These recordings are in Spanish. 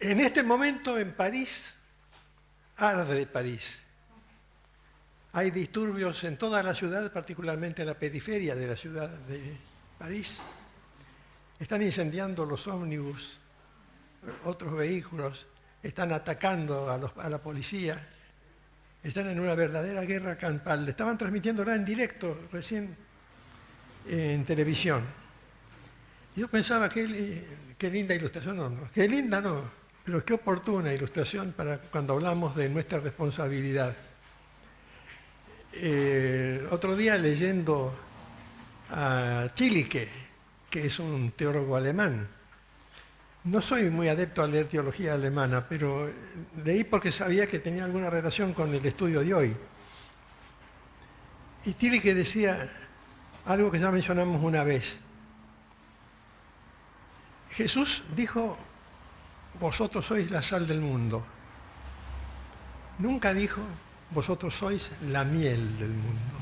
En este momento en París, arde París. Hay disturbios en toda la ciudad, particularmente en la periferia de la ciudad de París. Están incendiando los ómnibus, otros vehículos, están atacando a la policía, están en una verdadera guerra campal. Estaban transmitiéndola en directo recién en televisión. Yo pensaba qué linda ilustración, no, qué linda no, pero qué oportuna ilustración para cuando hablamos de nuestra responsabilidad. Otro día leyendo a Tilike, que es un teólogo alemán. No soy muy adepto a leer teología alemana, pero leí porque sabía que tenía alguna relación con el estudio de hoy. Y Tilike decía algo que ya mencionamos una vez. Jesús dijo, vosotros sois la sal del mundo. Nunca dijo, vosotros sois la miel del mundo.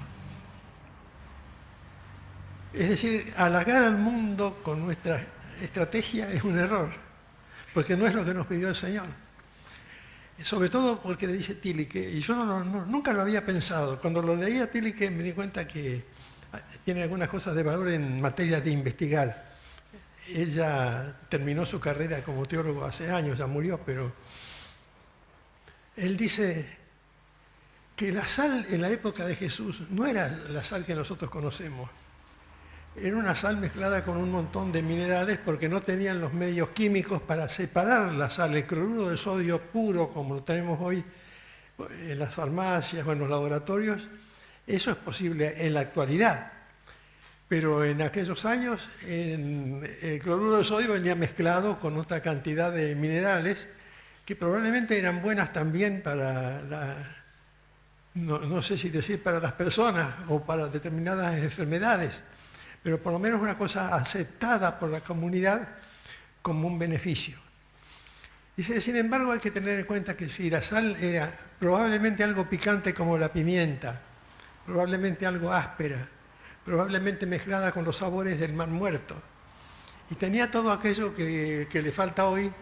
Es decir, halagar al mundo con nuestra estrategia es un error, porque no es lo que nos pidió el Señor. Sobre todo porque le dice Tilike, y yo nunca lo había pensado. Cuando lo leí a Tilike me di cuenta que tiene algunas cosas de valor en materia de investigar. Ella terminó su carrera como teólogo hace años, ya murió, pero él dice que la sal en la época de Jesús no era la sal que nosotros conocemos. Era una sal mezclada con un montón de minerales porque no tenían los medios químicos para separar la sal. El cloruro de sodio puro, como lo tenemos hoy en las farmacias o en los laboratorios, eso es posible en la actualidad. Pero en aquellos años el cloruro de sodio venía mezclado con otra cantidad de minerales que probablemente eran buenas también para no sé si decir para las personas o para determinadas enfermedades, pero por lo menos una cosa aceptada por la comunidad como un beneficio. Dice, sin embargo, hay que tener en cuenta que si la sal era probablemente algo picante como la pimienta, probablemente algo áspera, probablemente mezclada con los sabores del mar muerto, y tenía todo aquello que le falta hoy,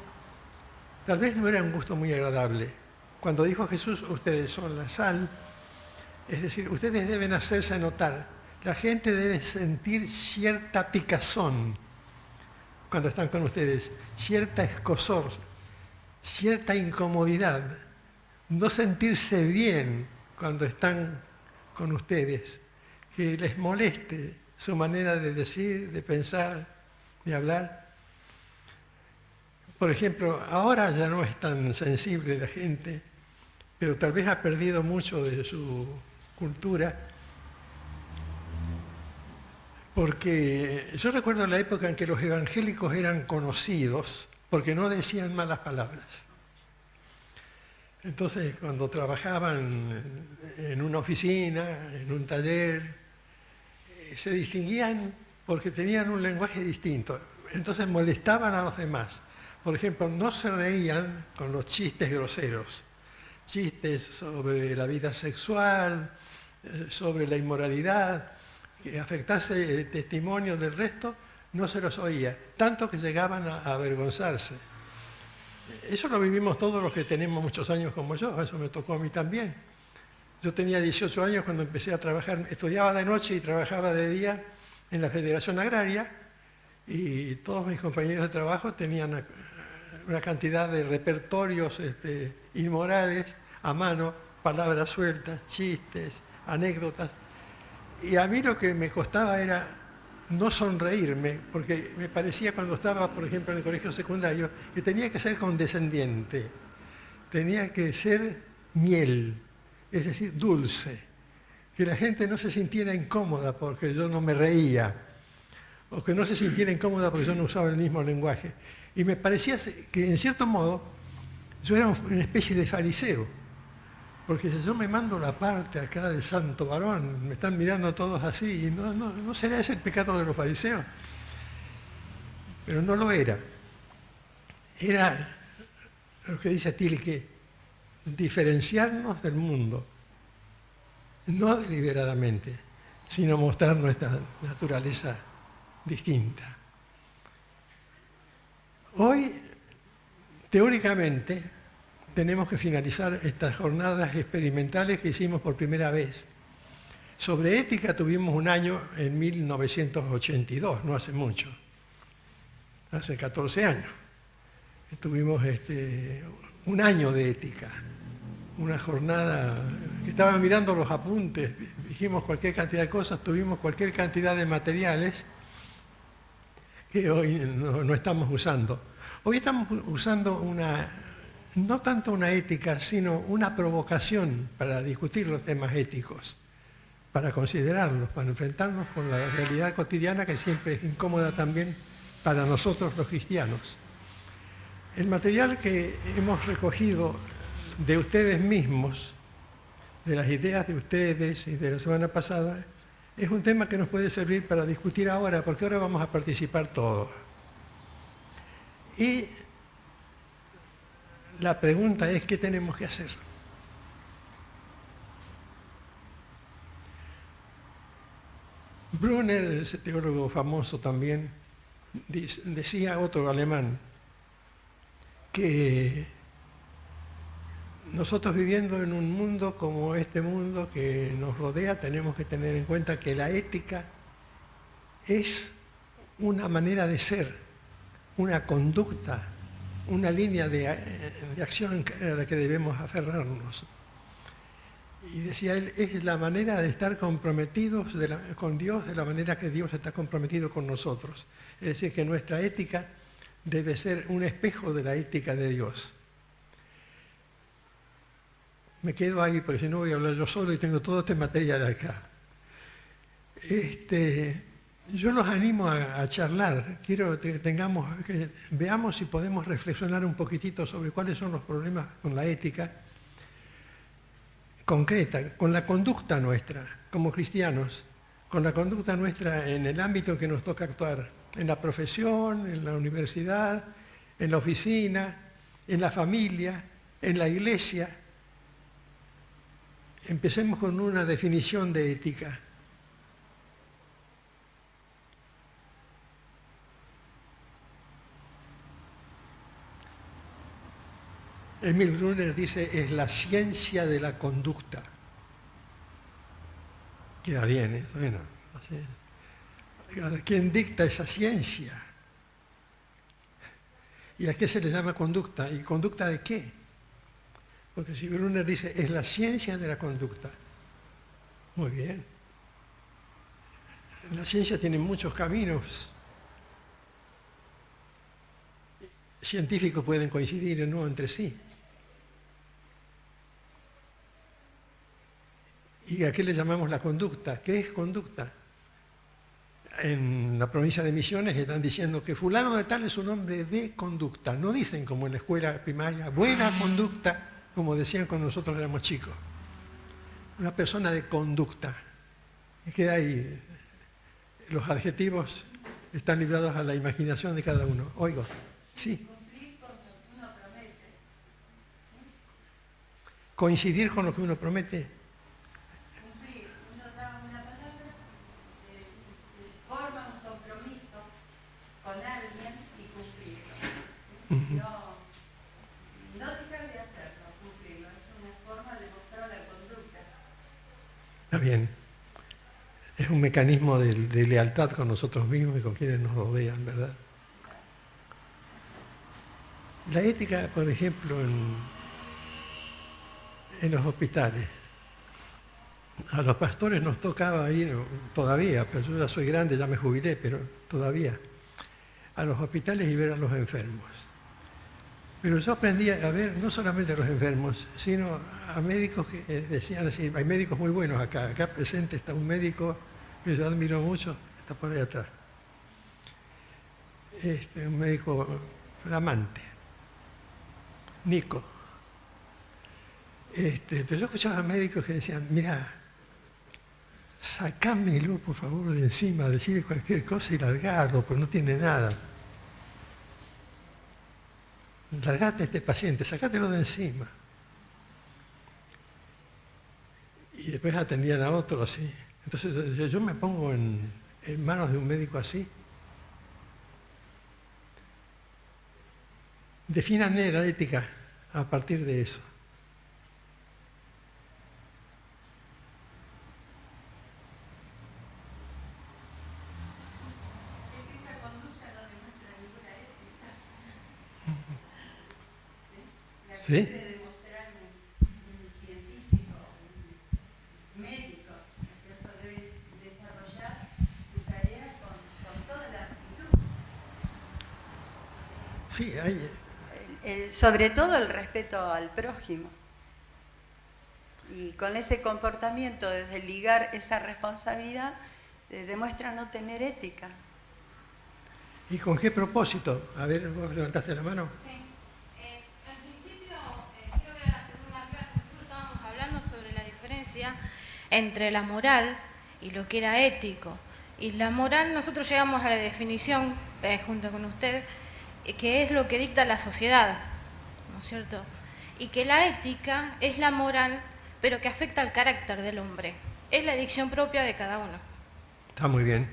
tal vez no era un gusto muy agradable. Cuando dijo Jesús, ustedes son la sal, es decir, ustedes deben hacerse notar. La gente debe sentir cierta picazón cuando están con ustedes, cierta escozor, cierta incomodidad, no sentirse bien cuando están con ustedes, que les moleste su manera de decir, de pensar, de hablar. Por ejemplo, ahora ya no es tan sensible la gente, pero tal vez ha perdido mucho de su cultura. Porque yo recuerdo la época en que los evangélicos eran conocidos porque no decían malas palabras. Entonces, cuando trabajaban en una oficina, en un taller, se distinguían porque tenían un lenguaje distinto. Entonces molestaban a los demás. Por ejemplo, no se reían con los chistes groseros. Chistes sobre la vida sexual, sobre la inmoralidad, que afectase el testimonio del resto, no se los oía, tanto que llegaban a avergonzarse. Eso lo vivimos todos los que tenemos muchos años como yo, eso me tocó a mí también. Yo tenía 18 años cuando empecé a trabajar, estudiaba de noche y trabajaba de día en la Federación Agraria, y todos mis compañeros de trabajo tenían una cantidad de repertorios inmorales a mano, palabras sueltas, chistes, anécdotas. Y a mí lo que me costaba era no sonreírme, porque me parecía cuando estaba, por ejemplo, en el colegio secundario, que tenía que ser condescendiente, tenía que ser miel, es decir, dulce, que la gente no se sintiera incómoda porque yo no me reía, o que no se sintiera incómoda porque yo no usaba el mismo lenguaje. Y me parecía que, en cierto modo, yo era una especie de fariseo. Porque si yo me mando la parte acá del santo varón, me están mirando todos así, y no será ese el pecado de los fariseos. Pero no lo era. Era lo que dice Tilke, diferenciarnos del mundo, no deliberadamente, sino mostrar nuestra naturaleza distinta. Hoy Teóricamente, tenemos que finalizar estas jornadas experimentales que hicimos por primera vez. Sobre ética tuvimos un año en 1982, no hace mucho, hace 14 años. Tuvimos un año de ética, una jornada que estaban mirando los apuntes, dijimos cualquier cantidad de cosas, tuvimos cualquier cantidad de materiales que hoy no estamos usando. Hoy estamos usando no tanto una ética, sino una provocación para discutir los temas éticos, para considerarlos, para enfrentarnos con la realidad cotidiana que siempre es incómoda también para nosotros los cristianos. El material que hemos recogido de ustedes mismos, de las ideas de ustedes y de la semana pasada, es un tema que nos puede servir para discutir ahora, porque ahora vamos a participar todos. Y la pregunta es, ¿qué tenemos que hacer? Brunner, ese teólogo famoso también, decía, otro alemán, que nosotros viviendo en un mundo como este mundo que nos rodea, tenemos que tener en cuenta que la ética es una manera de ser, una conducta, una línea de acción a la que debemos aferrarnos. Y decía él, es la manera de estar comprometidos con Dios de la manera que Dios está comprometido con nosotros. Es decir, que nuestra ética debe ser un espejo de la ética de Dios. Me quedo ahí porque si no voy a hablar yo solo y tengo todo este material acá. Yo los animo a charlar. Quiero que veamos si podemos reflexionar un poquitito sobre cuáles son los problemas con la ética concreta, con la conducta nuestra como cristianos, con la conducta nuestra en el ámbito en que nos toca actuar, en la profesión, en la universidad, en la oficina, en la familia, en la iglesia. Empecemos con una definición de ética. Emil Brunner dice, es la ciencia de la conducta. Queda bien, ¿eh? Bueno, ¿quién dicta esa ciencia? ¿Y a qué se le llama conducta? ¿Y conducta de qué? Porque si Brunner dice, es la ciencia de la conducta. Muy bien. La ciencia tiene muchos caminos. Científicos pueden coincidir o no entre sí. ¿Y a qué le llamamos la conducta? ¿Qué es conducta? En la provincia de Misiones están diciendo que fulano de tal es un hombre de conducta. No dicen como en la escuela primaria, buena conducta, como decían cuando nosotros éramos chicos. Una persona de conducta. Y queda ahí. Los adjetivos están librados a la imaginación de cada uno. Oigo, sí. Coincidir con lo que uno promete. No dejar de hacerlo, cumplirlo, es una forma de mostrar la conducta. Está bien. Es un mecanismo de lealtad con nosotros mismos y con quienes nos rodean, ¿verdad? La ética, por ejemplo, en los hospitales. A los pastores nos tocaba ir, todavía, pero yo ya soy grande, ya me jubilé, pero todavía, a los hospitales y ver a los enfermos. Pero yo aprendí a ver no solamente a los enfermos, sino a médicos que decían así, hay médicos muy buenos acá. Acá presente está un médico que yo admiro mucho, está por ahí atrás. Un médico flamante, Nico. Pero yo escuchaba a médicos que decían, mira, sacámelo por favor de encima, decirle cualquier cosa y largarlo, pues no tiene nada. Largate a este paciente, sacátelo de encima. Y después atendían a otro así. Entonces yo me pongo en manos de un médico así. defínanme la ética a partir de eso. Esa conducta no demuestra ninguna ética. La que ¿Sí? debe demostrar un científico, un médico, ¿no es cierto? Debe desarrollar su tarea con toda la actitud. Sí, hay, Sobre todo el respeto al prójimo. Y con ese comportamiento, desde ligar esa responsabilidad, demuestra no tener ética. ¿y con qué propósito? A ver, vos levantaste la mano. Sí. Al principio, creo que era la segunda clase, nosotros estábamos hablando sobre la diferencia entre la moral y lo que era ético. Y la moral, nosotros llegamos a la definición, junto con usted, que es lo que dicta la sociedad, ¿no es cierto? Y que la ética es la moral, pero que afecta al carácter del hombre. Es la elección propia de cada uno. Está muy bien.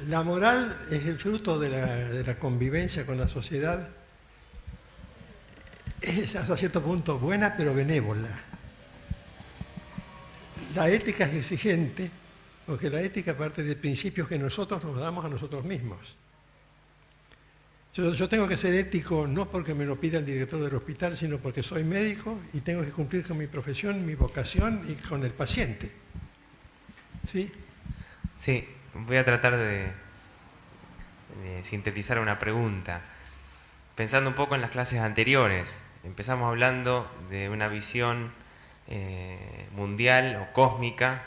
La moral es el fruto de la convivencia con la sociedad. Es hasta cierto punto buena, pero benévola. La ética es exigente, porque la ética parte de principios que nosotros nos damos a nosotros mismos. Yo tengo que ser ético no porque me lo pida el director del hospital, sino porque soy médico y tengo que cumplir con mi profesión, mi vocación y con el paciente. ¿Sí? Sí, voy a tratar de sintetizar una pregunta. Pensando un poco en las clases anteriores, empezamos hablando de una visión mundial o cósmica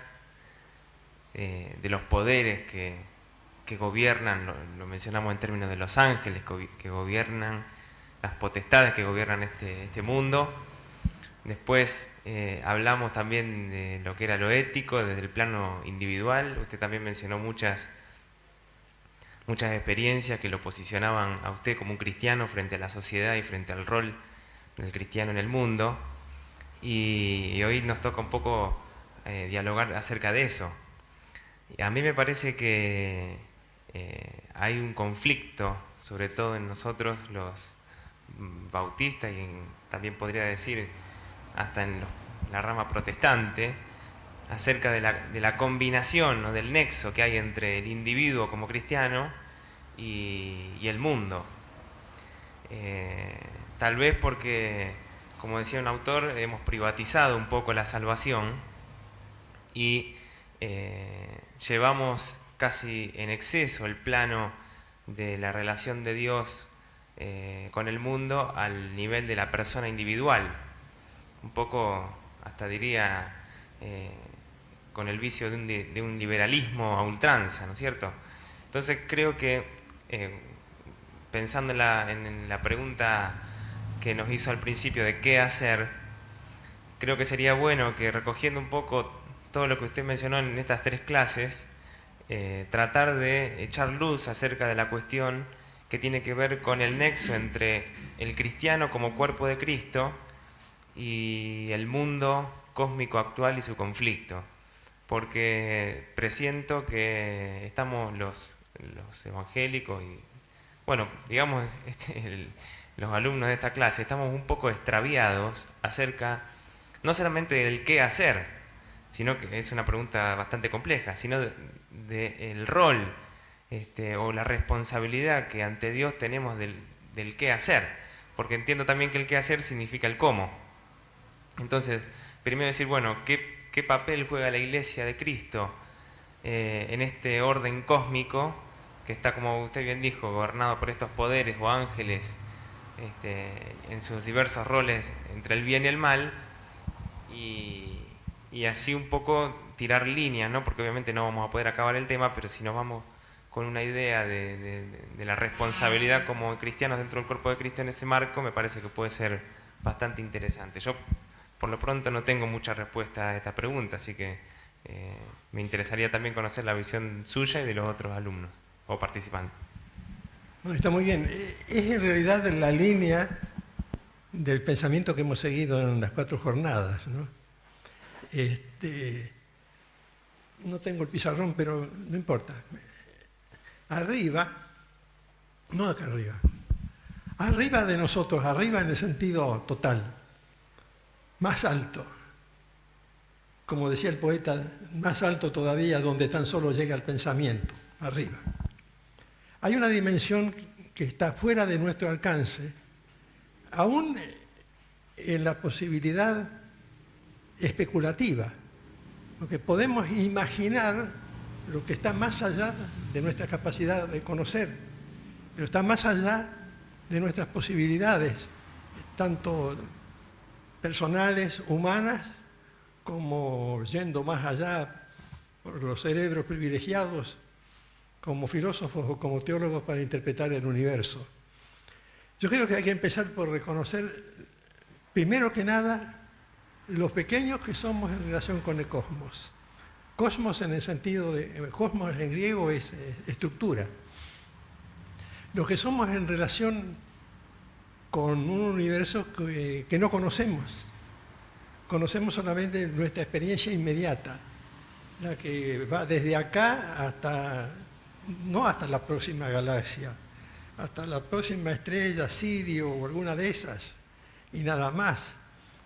de los poderes que gobiernan, lo mencionamos en términos de los ángeles, que gobiernan, las potestades que gobiernan este mundo. Después hablamos también de lo que era lo ético desde el plano individual. Usted también mencionó muchas experiencias que lo posicionaban a usted como un cristiano frente a la sociedad y frente al rol del cristiano en el mundo. Y hoy nos toca un poco dialogar acerca de eso. Y a mí me parece que hay un conflicto, sobre todo en nosotros los bautistas y también podría decir hasta en la rama protestante, acerca de la combinación, ¿no?, del nexo que hay entre el individuo como cristiano y el mundo. Tal vez porque, como decía un autor, hemos privatizado un poco la salvación y llevamos casi en exceso el plano de la relación de Dios con el mundo al nivel de la persona individual. Un poco, hasta diría, con el vicio de un liberalismo a ultranza, ¿no es cierto? Entonces creo que, pensando en la pregunta que nos hizo al principio de qué hacer, creo que sería bueno que, recogiendo un poco todo lo que usted mencionó en estas tres clases, tratar de echar luz acerca de la cuestión que tiene que ver con el nexo entre el cristiano como cuerpo de Cristo y el mundo cósmico actual y su conflicto. Porque presiento que estamos los evangélicos y, bueno, digamos, los alumnos de esta clase, estamos un poco extraviados acerca no solamente del qué hacer, sino que es una pregunta bastante compleja, sino del rol o la responsabilidad que ante Dios tenemos del qué hacer, porque entiendo también que el qué hacer significa el cómo. Entonces, primero decir, bueno, ¿qué papel juega la Iglesia de Cristo en este orden cósmico que está, como usted bien dijo, gobernado por estos poderes o ángeles en sus diversos roles entre el bien y el mal? Y así un poco tirar líneas, ¿no? Porque obviamente no vamos a poder acabar el tema, pero si nos vamos con una idea de la responsabilidad como cristianos dentro del cuerpo de Cristo en ese marco, me parece que puede ser bastante interesante. Yo, por lo pronto, no tengo mucha respuesta a esta pregunta, así que me interesaría también conocer la visión suya y de los otros alumnos o participantes. No, está muy bien. Es en realidad la línea del pensamiento que hemos seguido en las 4 jornadas, ¿no? No tengo el pizarrón, pero no importa. Arriba, no acá arriba, arriba de nosotros, arriba en el sentido total, más alto, como decía el poeta, más alto todavía donde tan solo llega el pensamiento, arriba. Hay una dimensión que está fuera de nuestro alcance, aún en la posibilidad especulativa, porque podemos imaginar lo que está más allá de nuestra capacidad de conocer, pero está más allá de nuestras posibilidades, tanto personales, humanas, como yendo más allá por los cerebros privilegiados, como filósofos o como teólogos para interpretar el universo. Yo creo que hay que empezar por reconocer, primero que nada, los pequeños que somos en relación con el cosmos. Cosmos en el sentido de, cosmos en griego es estructura. Lo que somos en relación con un universo que no conocemos. Conocemos solamente nuestra experiencia inmediata, la que va desde acá hasta, no hasta la próxima galaxia, hasta la próxima estrella, Sirio o alguna de esas, y nada más.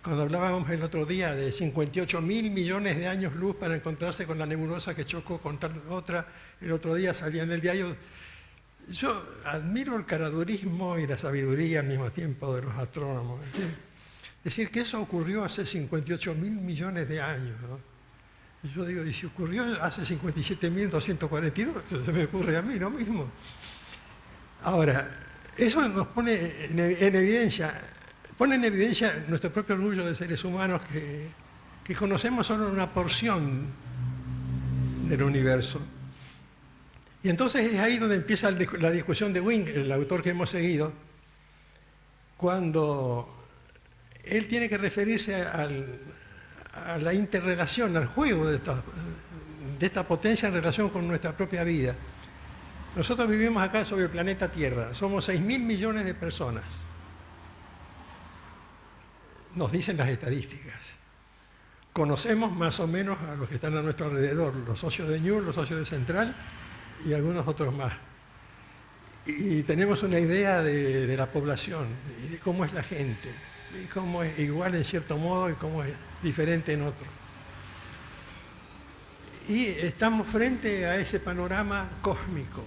Cuando hablábamos el otro día de 58.000 millones de años luz para encontrarse con la nebulosa que chocó con tal otra, el otro día salía en el diario. Yo admiro el caradurismo y la sabiduría al mismo tiempo de los astrónomos. Es decir, que eso ocurrió hace 58.000 millones de años, ¿no? Y yo digo, y si ocurrió hace 57.242, se me ocurre a mí lo mismo. Ahora, eso nos pone en evidencia, pone en evidencia nuestro propio orgullo de seres humanos que conocemos solo una porción del universo. Y entonces es ahí donde empieza la discusión de Wing, el autor que hemos seguido, cuando él tiene que referirse a la interrelación, al juego de esta potencia en relación con nuestra propia vida. Nosotros vivimos acá sobre el planeta Tierra, somos 6.000 millones de personas. Nos dicen las estadísticas. Conocemos más o menos a los que están a nuestro alrededor, los socios de Ñur, los socios de Central y algunos otros más. Y tenemos una idea de la población y de cómo es la gente, y cómo es igual en cierto modo y cómo es diferente en otro. Y estamos frente a ese panorama cósmico.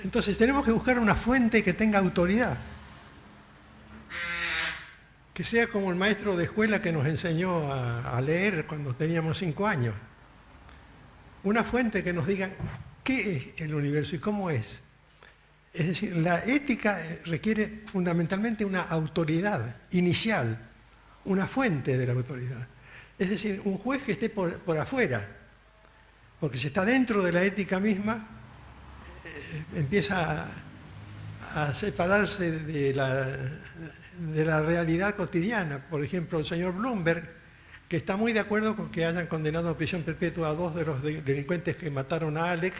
Entonces tenemos que buscar una fuente que tenga autoridad, que sea como el maestro de escuela que nos enseñó a leer cuando teníamos 5 años. Una fuente que nos diga qué es el universo y cómo es. Es decir, la ética requiere fundamentalmente una autoridad inicial, una fuente de la autoridad. Es decir, un juez que esté por afuera, porque si está dentro de la ética misma, empieza a separarse de la realidad cotidiana. Por ejemplo, el señor Bloomberg, que está muy de acuerdo con que hayan condenado a prisión perpetua a 2 de los delincuentes que mataron a Alec,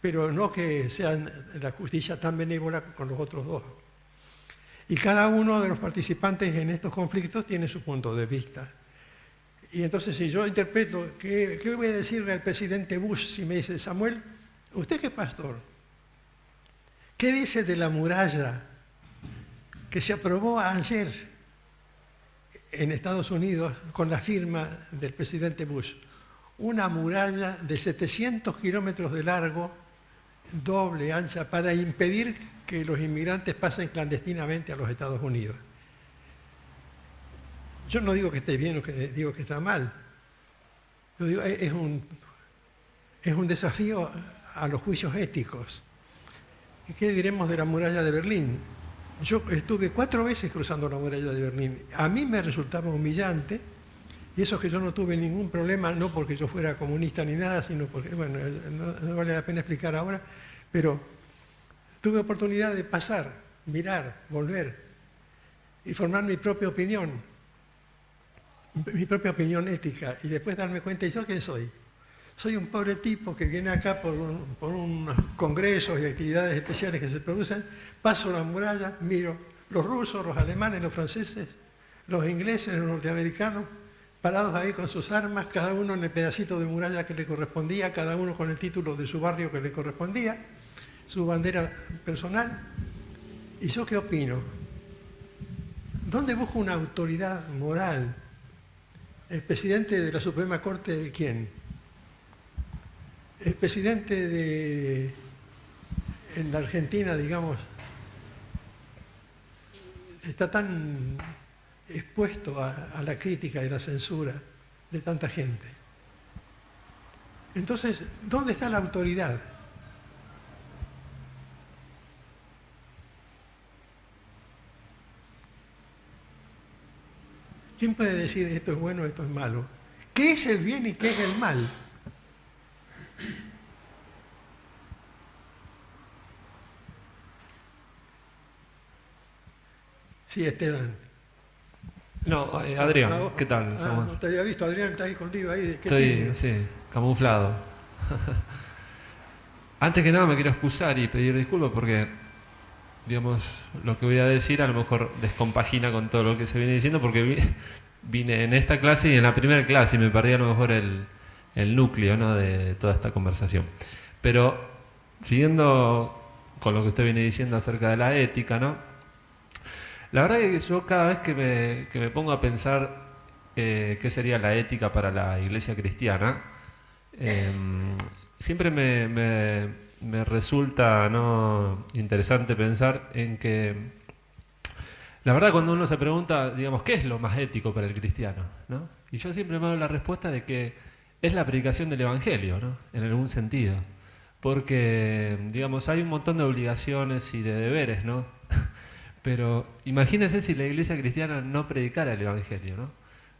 pero no que sean la justicia tan benévola con los otros 2. Y cada uno de los participantes en estos conflictos tiene su punto de vista. Y entonces, si yo interpreto, ¿qué voy a decirle al presidente Bush si me dice, Samuel, usted que es pastor, ¿qué dice de la muralla que se aprobó ayer en Estados Unidos con la firma del presidente Bush? Una muralla de 700 kilómetros de largo, doble ancha, para impedir que los inmigrantes pasen clandestinamente a los Estados Unidos. Yo no digo que esté bien o que digo que está mal. Yo digo, es un desafío a los juicios éticos. ¿Qué diremos de la muralla de Berlín? Yo estuve 4 veces cruzando la muralla de Berlín. A mí me resultaba humillante, y eso que yo no tuve ningún problema, no porque yo fuera comunista ni nada, sino porque, bueno, no vale la pena explicar ahora, pero tuve oportunidad de pasar, mirar, volver y formar mi propia opinión ética, y después darme cuenta, ¿y yo qué soy? Soy un pobre tipo que viene acá por unos congresos y actividades especiales que se producen, paso la muralla, miro los rusos, los alemanes, los franceses, los ingleses, los norteamericanos, parados ahí con sus armas, cada uno en el pedacito de muralla que le correspondía, cada uno con el título de su barrio que le correspondía, su bandera personal, ¿Y yo qué opino? ¿Dónde busco una autoridad moral? ¿El presidente de la Suprema Corte de quién? El presidente de... en la Argentina, digamos, está tan expuesto a la crítica y la censura de tanta gente. Entonces, ¿dónde está la autoridad? ¿Quién puede decir esto es bueno, esto es malo? ¿Qué es el bien y qué es el mal? Sí, Esteban. No, Adrián, ¿qué tal? No te había visto, Adrián, estás escondido ahí. Estoy, sí, camuflado. Antes que nada me quiero excusar y pedir disculpas porque, digamos, lo que voy a decir a lo mejor descompagina con todo lo que se viene diciendo porque vine en esta clase y en la primera clase y me perdí a lo mejor el núcleo, ¿no?, de toda esta conversación. Pero, siguiendo con lo que usted viene diciendo acerca de la ética, ¿no? La verdad que yo cada vez que me pongo a pensar qué sería la ética para la iglesia cristiana, siempre me resulta, ¿no?, interesante pensar en que, la verdad, cuando uno se pregunta, digamos, ¿qué es lo más ético para el cristiano?, ¿no? Y yo siempre me doy la respuesta de que es la predicación del Evangelio, ¿no?, en algún sentido. Porque, digamos, hay un montón de obligaciones y de deberes, ¿no? Pero imagínense si la iglesia cristiana no predicara el Evangelio, ¿no?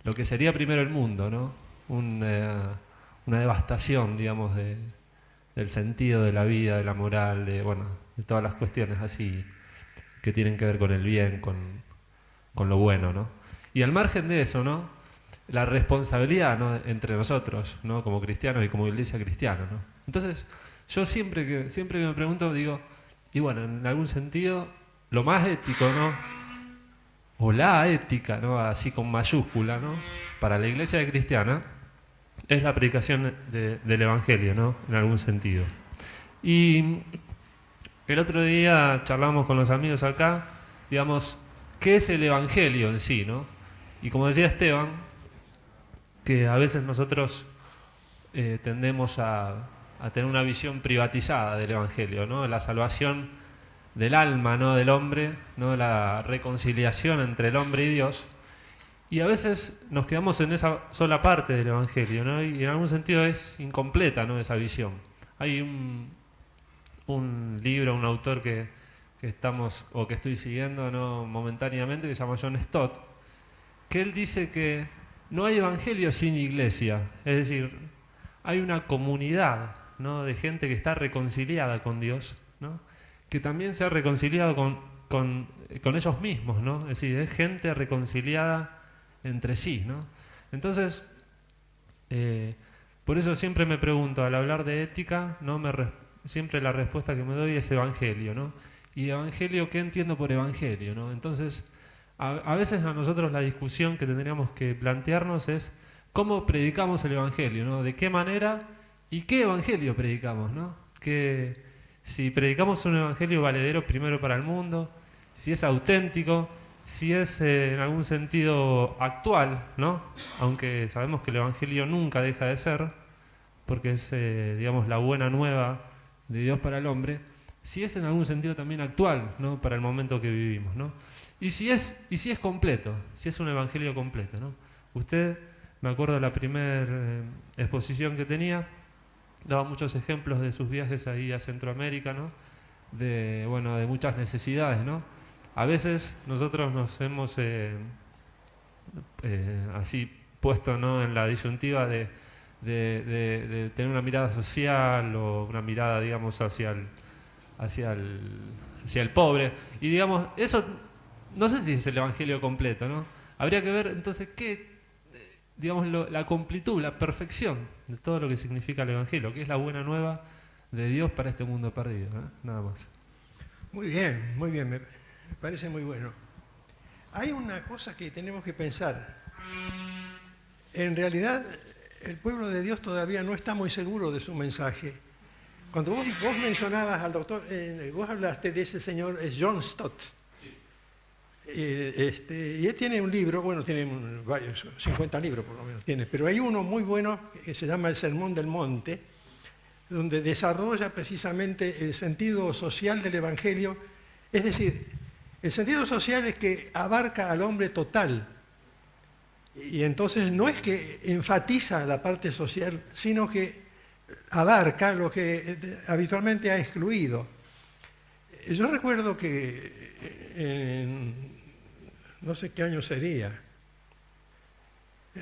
Lo que sería primero el mundo, ¿no? Una devastación, digamos, del sentido de la vida, de la moral, de todas las cuestiones así que tienen que ver con el bien, con lo bueno, ¿no? Y al margen de eso, ¿no?, la responsabilidad, ¿no?, entre nosotros, ¿no?, como cristianos y como iglesia cristiana, ¿no? Entonces, yo siempre que me pregunto, digo, y bueno, en algún sentido, lo más ético, ¿no?, o la ética, ¿no?, así con mayúscula, ¿no?, para la iglesia cristiana, es la predicación del Evangelio, ¿no?, en algún sentido. Y el otro día charlamos con los amigos acá, digamos, ¿qué es el Evangelio en sí, ¿no? Y como decía Esteban, que a veces nosotros tendemos a tener una visión privatizada del Evangelio, ¿no?, la salvación del alma, ¿no?, del hombre, ¿no?, la reconciliación entre el hombre y Dios, y a veces nos quedamos en esa sola parte del Evangelio, ¿no?, y en algún sentido es incompleta, ¿no?, esa visión. Hay un libro, un autor que estamos o que estoy siguiendo, ¿no?, momentáneamente, que se llama John Stott, que él dice que no hay evangelio sin iglesia, es decir, hay una comunidad, ¿no?, de gente que está reconciliada con Dios, ¿no?, que también se ha reconciliado con ellos mismos, ¿no? Es decir, es gente reconciliada entre sí, ¿no? Entonces, por eso siempre me pregunto, al hablar de ética, ¿no?, siempre la respuesta que me doy es evangelio, ¿no? Y evangelio, ¿qué entiendo por evangelio, ¿no? Entonces, a veces a nosotros la discusión que tendríamos que plantearnos es cómo predicamos el evangelio, ¿no? De qué manera y qué evangelio predicamos, ¿no? Si predicamos un evangelio valedero primero para el mundo, si es auténtico, si es en algún sentido actual, ¿no? Aunque sabemos que el evangelio nunca deja de ser, porque es, digamos, la buena nueva de Dios para el hombre, si es en algún sentido también actual, ¿no?, para el momento que vivimos, ¿no? Y si es completo, si es un evangelio completo, ¿no? Usted, me acuerdo de la primera exposición que tenía, daba muchos ejemplos de sus viajes ahí a Centroamérica, ¿no?, de muchas necesidades, ¿no? A veces nosotros nos hemos así puesto, ¿no?, en la disyuntiva de tener una mirada social o una mirada, digamos, hacia el pobre. Y, digamos, eso no sé si es el evangelio completo, ¿no? Habría que ver entonces digamos, la completud, la perfección de todo lo que significa el evangelio, que es la buena nueva de Dios para este mundo perdido, ¿no? Nada más. Muy bien, me parece muy bueno. Hay una cosa que tenemos que pensar. En realidad, el pueblo de Dios todavía no está muy seguro de su mensaje. Cuando vos mencionabas al doctor, vos hablaste de ese señor John Stott. Y él tiene un libro, bueno, tiene varios, 50 libros por lo menos tiene, pero hay uno muy bueno que se llama El Sermón del Monte, donde desarrolla precisamente el sentido social del Evangelio. Es decir, el sentido social es que abarca al hombre total. Y entonces no es que enfatiza la parte social, sino que abarca lo que habitualmente ha excluido. Yo recuerdo que no sé qué año sería,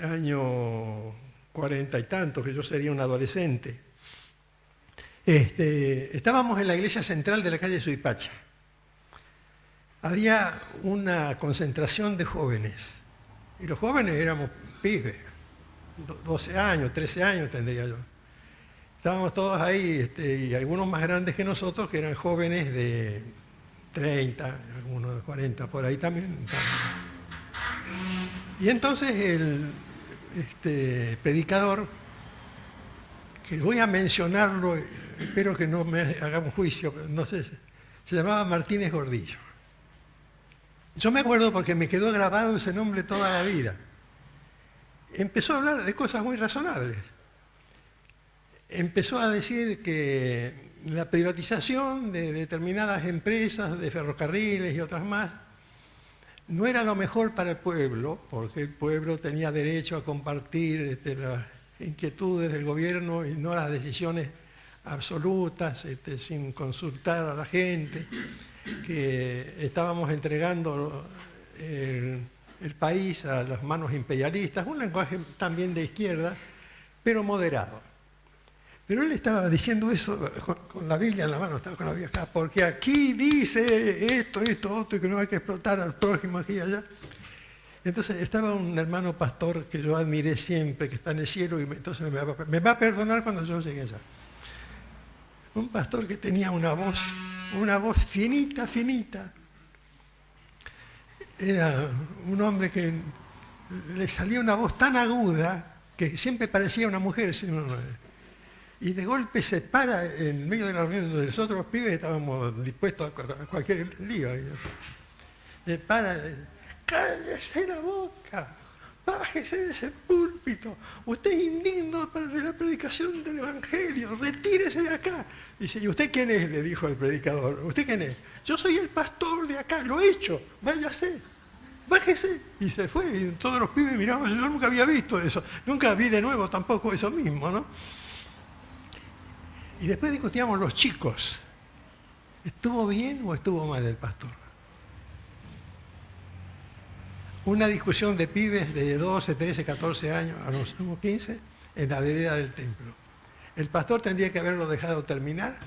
año 40 y tanto, que yo sería un adolescente. Estábamos en la iglesia central de la calle Suipacha. Había una concentración de jóvenes, y los jóvenes éramos pibes, 12 años, 13 años tendría yo. Estábamos todos ahí, y algunos más grandes que nosotros, que eran jóvenes de 30, algunos de 40, por ahí también. Y entonces el predicador, que voy a mencionarlo, espero que no me hagamos juicio, no sé, se llamaba Martínez Gordillo. Yo me acuerdo porque me quedó grabado ese nombre toda la vida. Empezó a hablar de cosas muy razonables. Empezó a decir que la privatización de determinadas empresas, de ferrocarriles y otras más, no era lo mejor para el pueblo, porque el pueblo tenía derecho a compartir las inquietudes del gobierno y no las decisiones absolutas, sin consultar a la gente, que estábamos entregando el país a las manos imperialistas, un lenguaje también de izquierda, pero moderado. Pero él estaba diciendo eso con la Biblia en la mano, estaba con la Biblia acá, porque aquí dice esto, otro, y que no hay que explotar al prójimo aquí y allá. Entonces estaba un hermano pastor que yo admiré siempre, que está en el cielo, y entonces me va a perdonar cuando yo llegue allá. Un pastor que tenía una voz finita, finita. Era un hombre que le salía una voz tan aguda que siempre parecía una mujer. Y de golpe se para en medio de la reunión donde los otros pibes estábamos dispuestos a cualquier lío. Se para, cállese la boca, bájese de ese púlpito, usted es indigno para la predicación del Evangelio, retírese de acá. Dice, ¿y usted quién es? Le dijo el predicador, ¿usted quién es? Yo soy el pastor de acá, lo he hecho, váyase, bájese. Y se fue, y todos los pibes miraban, yo nunca había visto eso, nunca vi de nuevo tampoco eso mismo, ¿no? Y después discutíamos los chicos. ¿Estuvo bien o estuvo mal el pastor? Una discusión de pibes de 12, 13, 14 años, a los 15, en la vereda del templo. ¿El pastor tendría que haberlo dejado terminar?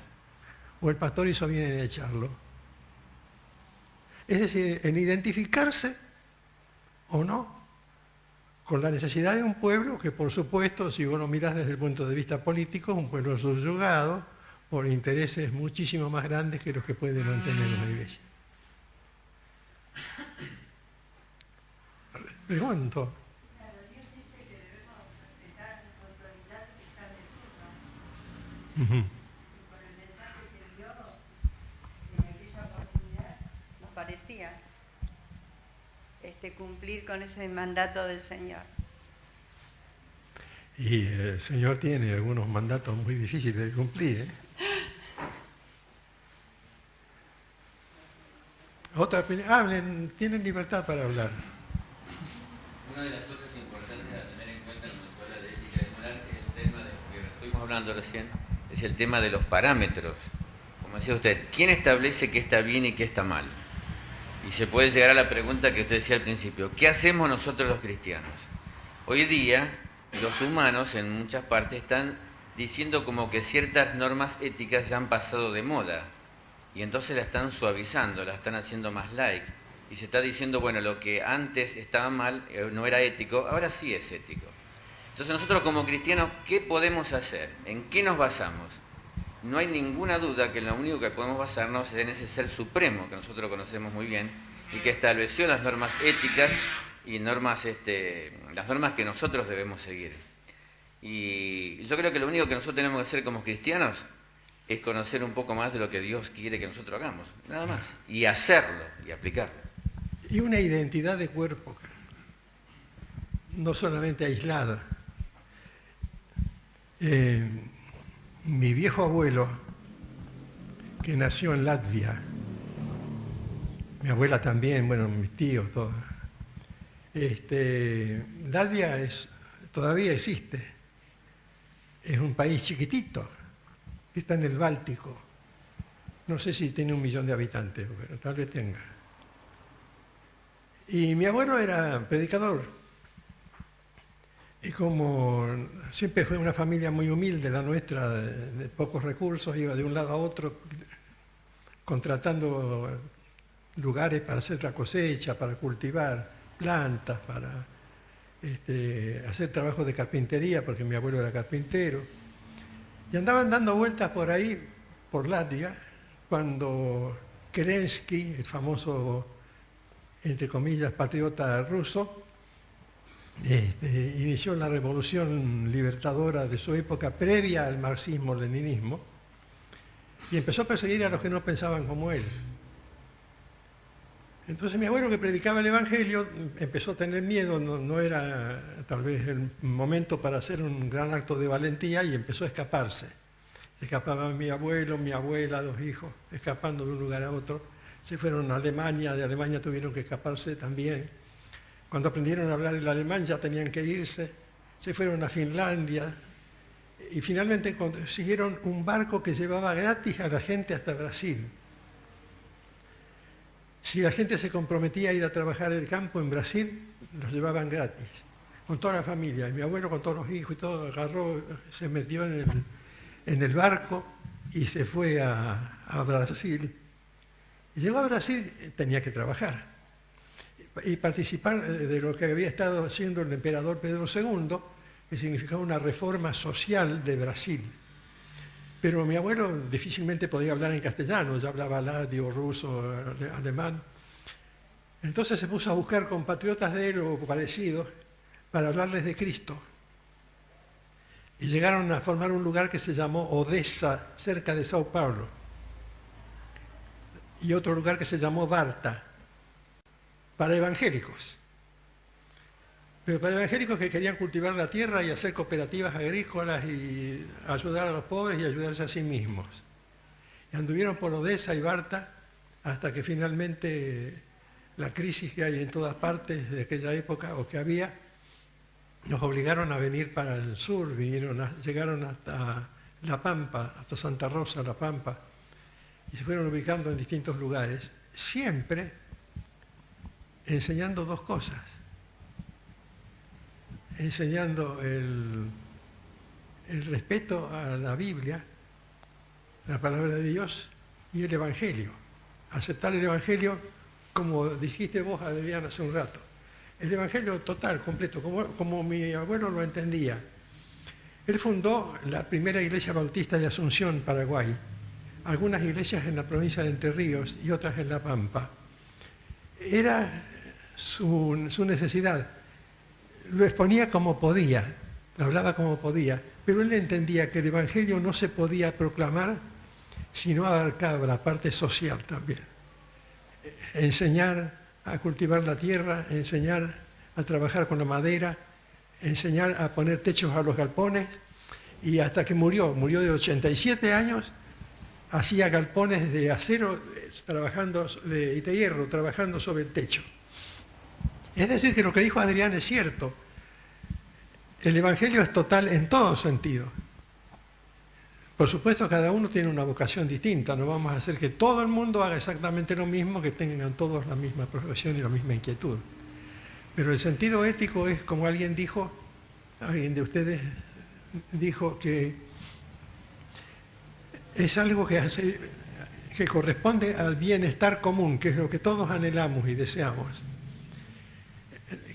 ¿O el pastor hizo bien en echarlo? Es decir, en identificarse o no con la necesidad de un pueblo que, por supuesto, si vos lo mirás desde el punto de vista político, es un pueblo subyugado por intereses muchísimo más grandes que los que puede mantener la Iglesia. Pregunto. Claro, Dios dice que debemos respetar las autoridades que están de turno. Uh-huh. Y por el mensaje que dio en aquella oportunidad, nos parecía cumplir con ese mandato del Señor. Y el Señor tiene algunos mandatos muy difíciles de cumplir, ¿eh? Otra opinión. Hablen, tienen libertad para hablar. Una de las cosas importantes a tener en cuenta cuando se habla de ética y moral es el tema de que estuvimos hablando recién, es el tema de los parámetros. Como decía usted, ¿quién establece qué está bien y qué está mal? Y se puede llegar a la pregunta que usted decía al principio, ¿qué hacemos nosotros los cristianos? Hoy día, los humanos en muchas partes están diciendo como que ciertas normas éticas ya han pasado de moda, y entonces la están suavizando, la están haciendo más light, y se está diciendo, bueno, lo que antes estaba mal, no era ético, ahora sí es ético. Entonces nosotros como cristianos, ¿qué podemos hacer? ¿En qué nos basamos? No hay ninguna duda que lo único que podemos basarnos es en ese ser supremo que nosotros conocemos muy bien y que estableció las normas éticas y normas, las normas que nosotros debemos seguir. Y yo creo que lo único que nosotros tenemos que hacer como cristianos es conocer un poco más de lo que Dios quiere que nosotros hagamos, nada más, y hacerlo y aplicarlo. Y una identidad de cuerpo, no solamente aislada. Mi viejo abuelo, que nació en Latvia, mi abuela también, bueno, mis tíos, todos. Latvia todavía existe. Es un país chiquitito, que está en el Báltico. No sé si tiene 1 millón de habitantes, pero tal vez tenga. Y mi abuelo era predicador. Y como siempre fue una familia muy humilde, la nuestra, de pocos recursos, iba de un lado a otro contratando lugares para hacer la cosecha, para cultivar plantas, para hacer trabajo de carpintería, porque mi abuelo era carpintero. Y andaban dando vueltas por ahí, por Latvia, cuando Kerensky, el famoso, entre comillas, patriota ruso, inició la revolución libertadora de su época previa al marxismo-leninismo y empezó a perseguir a los que no pensaban como él. Entonces mi abuelo, que predicaba el Evangelio, empezó a tener miedo, no era tal vez el momento para hacer un gran acto de valentía, y empezó a escaparse. Se escapaban mi abuelo, mi abuela, 2 hijos, escapando de un lugar a otro. Se fueron a Alemania, de Alemania tuvieron que escaparse también. Cuando aprendieron a hablar el alemán ya tenían que irse. Se fueron a Finlandia y finalmente consiguieron un barco que llevaba gratis a la gente hasta Brasil. Si la gente se comprometía a ir a trabajar el campo en Brasil, los llevaban gratis, con toda la familia. Y mi abuelo, con todos los hijos y todo, agarró, se metió en el barco y se fue a Brasil. Y llegó a Brasil, tenía que trabajar y participar de lo que había estado haciendo el emperador Pedro II, que significaba una reforma social de Brasil. Pero mi abuelo difícilmente podía hablar en castellano, ya hablaba ladio, ruso, alemán. Entonces se puso a buscar compatriotas de él o parecidos para hablarles de Cristo. Y llegaron a formar un lugar que se llamó Odessa, cerca de Sao Paulo. Y otro lugar que se llamó Varta, para evangélicos. Pero para evangélicos que querían cultivar la tierra y hacer cooperativas agrícolas y ayudar a los pobres y ayudarse a sí mismos. Y anduvieron por Odessa y Varta hasta que finalmente la crisis que hay en todas partes de aquella época, o que había, nos obligaron a venir para el sur, llegaron hasta La Pampa, hasta Santa Rosa, La Pampa, y se fueron ubicando en distintos lugares, siempre enseñando 2 cosas. Enseñando el respeto a la Biblia, la palabra de Dios, y el Evangelio. Aceptar el Evangelio, como dijiste vos, Adrián, hace un rato. El Evangelio total, completo, como mi abuelo lo entendía. Él fundó la primera iglesia bautista de Asunción, Paraguay. Algunas iglesias en la provincia de Entre Ríos y otras en La Pampa. Era su necesidad. Lo exponía como podía, lo hablaba como podía, pero él entendía que el Evangelio no se podía proclamar si no abarcaba la parte social también. Enseñar a cultivar la tierra, enseñar a trabajar con la madera, enseñar a poner techos a los galpones, y hasta que murió de 87 años, hacía galpones de acero y de hierro, trabajando sobre el techo. Es decir, que lo que dijo Adrián es cierto. El Evangelio es total en todo sentido. Por supuesto, cada uno tiene una vocación distinta. No vamos a hacer que todo el mundo haga exactamente lo mismo, que tengan todos la misma profesión y la misma inquietud. Pero el sentido ético es, como alguien de ustedes dijo, que es algo que corresponde al bienestar común, que es lo que todos anhelamos y deseamos.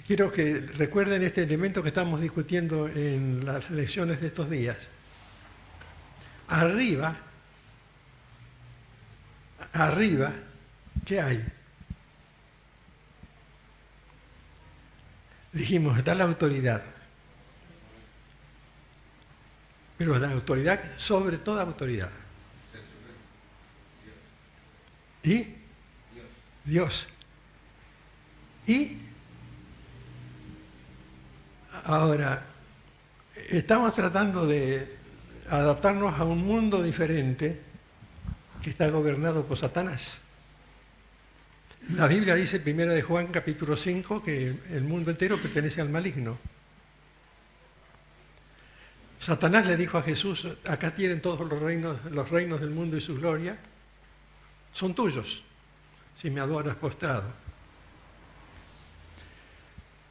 Quiero que recuerden este elemento que estamos discutiendo en las lecciones de estos días. Arriba, ¿qué hay? Dijimos, está la autoridad. Pero la autoridad sobre toda autoridad. ¿Y? Dios. Y ahora, estamos tratando de adaptarnos a un mundo diferente que está gobernado por Satanás. La Biblia dice, 1 de Juan, capítulo 5, que el mundo entero pertenece al maligno. Satanás le dijo a Jesús, acá tienen todos los reinos del mundo y su gloria, son tuyos, si me adoras postrado.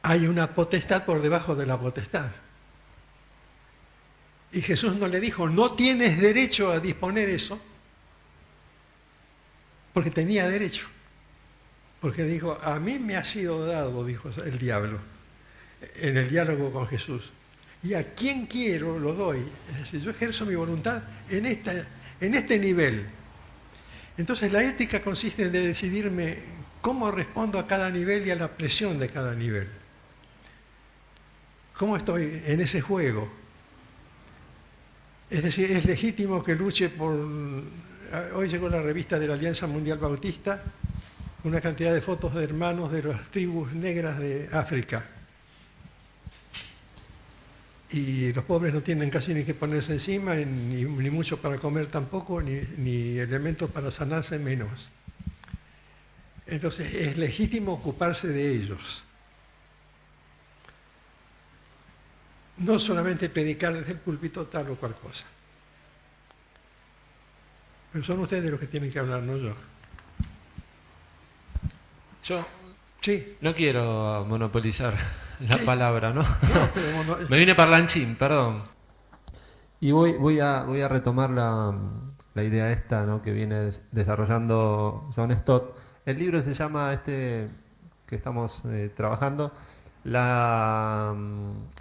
Hay una potestad por debajo de la potestad. Y Jesús no le dijo, no tienes derecho a disponer eso, porque tenía derecho. Porque dijo, a mí me ha sido dado, dijo el diablo, en el diálogo con Jesús. Y a quien quiero lo doy. Es decir, yo ejerzo mi voluntad en este nivel. Entonces la ética consiste en decidirme cómo respondo a cada nivel y a la presión de cada nivel. ¿Cómo estoy en ese juego? Es decir, es legítimo que luche por... Hoy llegó la revista de la Alianza Mundial Bautista, una cantidad de fotos de hermanos de las tribus negras de África. Y los pobres no tienen casi ni que ponerse encima, ni mucho para comer tampoco, ni elementos para sanarse menos. Entonces es legítimo ocuparse de ellos. No solamente predicar desde el púlpito tal o cual cosa. Pero son ustedes los que tienen que hablar, no yo. Yo Sí. no quiero monopolizar la Sí. palabra, ¿no? No, pero Me vine parlanchín, perdón. Y voy a retomar la idea esta, ¿no?, que viene desarrollando John Stott. El libro se llama, que estamos trabajando, la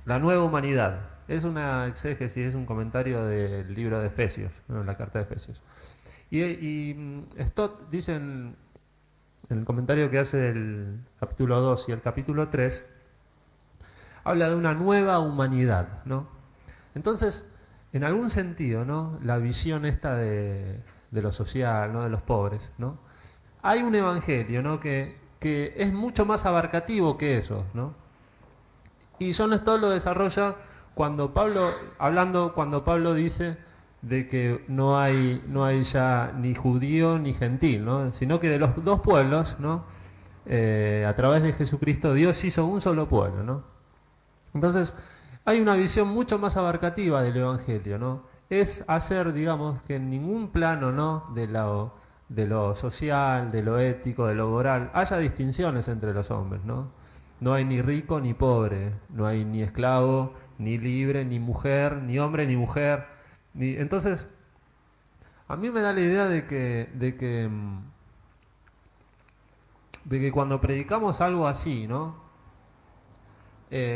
nueva humanidad. Es una exégesis, es un comentario del libro de Efesios, ¿no?, la carta de Efesios. Y Stott dice en el comentario que hace del capítulo 2 y el capítulo 3, habla de una nueva humanidad, ¿no? Entonces, en algún sentido, ¿no?, la visión esta de lo social, ¿no?, de los pobres, ¿no?, hay un evangelio, ¿no?, que es mucho más abarcativo que eso, ¿no? Y John Stott lo desarrolla cuando Pablo dice de que no hay ya ni judío ni gentil, ¿no?, sino que de los dos pueblos, ¿no?, a través de Jesucristo Dios hizo un solo pueblo, ¿no? Entonces hay una visión mucho más abarcativa del evangelio, ¿no? Es hacer, digamos, que en ningún plano, ¿no?, de lo social, de lo ético, de lo moral, haya distinciones entre los hombres, ¿no? No hay ni rico ni pobre, no hay ni esclavo, ni libre, ni mujer, ni hombre ni mujer. Entonces, a mí me da la idea de que cuando predicamos algo así, ¿no?,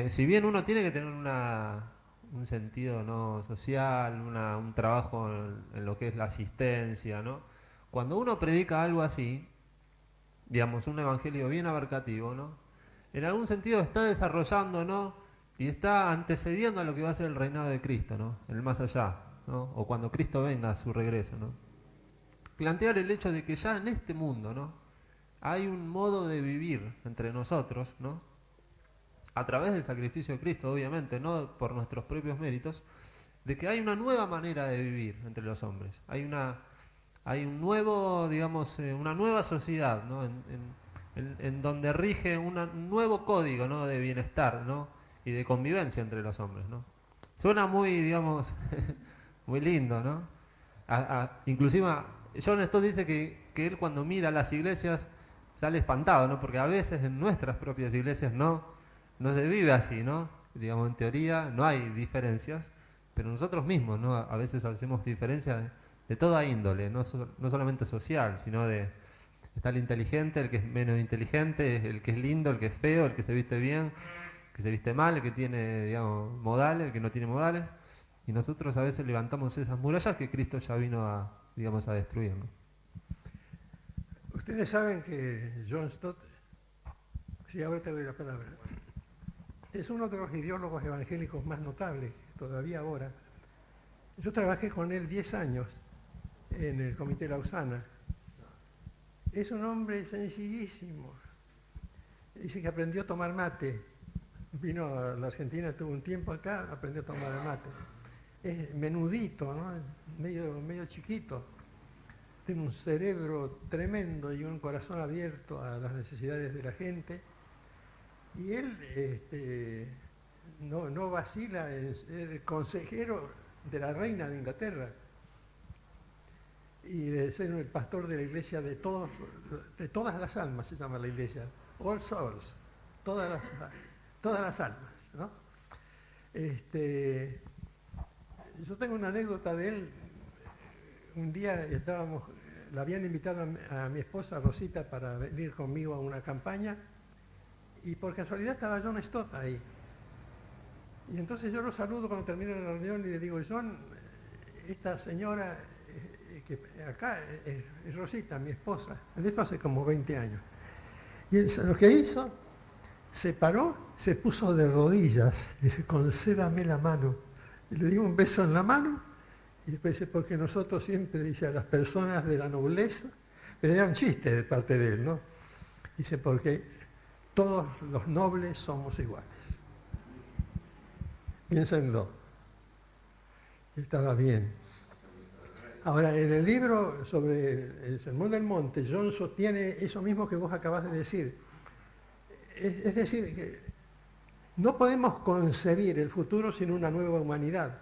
si bien uno tiene que tener un sentido, ¿no?, social, un trabajo en lo que es la asistencia, ¿no?, cuando uno predica algo así, digamos, un evangelio bien abarcativo, ¿no?, en algún sentido está desarrollando, ¿no?, y está antecediendo a lo que va a ser el reinado de Cristo, ¿no?, en el más allá, ¿no?, o cuando Cristo venga a su regreso, ¿no? Plantear el hecho de que ya en este mundo, ¿no?, hay un modo de vivir entre nosotros, ¿no?, a través del sacrificio de Cristo, obviamente, no por nuestros propios méritos, de que hay una nueva manera de vivir entre los hombres. Hay un nuevo, digamos, una nueva sociedad, ¿no?, en donde rige un nuevo código, ¿no?, de bienestar, ¿no?, y de convivencia entre los hombres, ¿no? Suena muy, digamos, muy lindo, ¿no? Inclusive John Stott dice que él cuando mira las iglesias sale espantado, ¿no?, porque a veces en nuestras propias iglesias no se vive así, ¿no? Digamos, en teoría no hay diferencias, pero nosotros mismos, ¿no?, a veces hacemos diferencias de toda índole, no solamente social, sino está el inteligente, el que es menos inteligente, el que es lindo, el que es feo, el que se viste bien, el que se viste mal, el que tiene, digamos, modales, el que no tiene modales, y nosotros a veces levantamos esas murallas que Cristo ya vino a destruir, ¿no? Ustedes saben que John Stott, sí, ahora te doy la palabra, es uno de los ideólogos evangélicos más notables, todavía ahora. Yo trabajé con él 10 años en el Comité Lausana Es un hombre sencillísimo. Dice que aprendió a tomar mate. Vino a la Argentina, tuvo un tiempo acá, aprendió a tomar mate. Es menudito, ¿no? Medio chiquito. Tiene un cerebro tremendo y un corazón abierto a las necesidades de la gente. Y él no vacila en ser consejero de la reina de Inglaterra y de ser el pastor de la iglesia de todas las almas, se llama la iglesia, all souls, todas las almas, ¿no? Yo tengo una anécdota de él. Un día la habían invitado a mi esposa Rosita para venir conmigo a una campaña y por casualidad estaba John Stott ahí. Y entonces yo lo saludo cuando termina la reunión y le digo, John, esta señora que acá es Rosita, mi esposa. Esto hace como 20 años. Y él, lo que hizo, se paró, se puso de rodillas, dice, concédame la mano. Y le dio un beso en la mano y después dice, porque nosotros siempre, dice, a las personas de la nobleza, pero era un chiste de parte de él, ¿no? Dice, porque todos los nobles somos iguales. Piénsenlo. Estaba bien. Ahora, en el libro sobre el Sermón del Monte, John sostiene eso mismo que vos acabas de decir. Es decir, que no podemos concebir el futuro sin una nueva humanidad.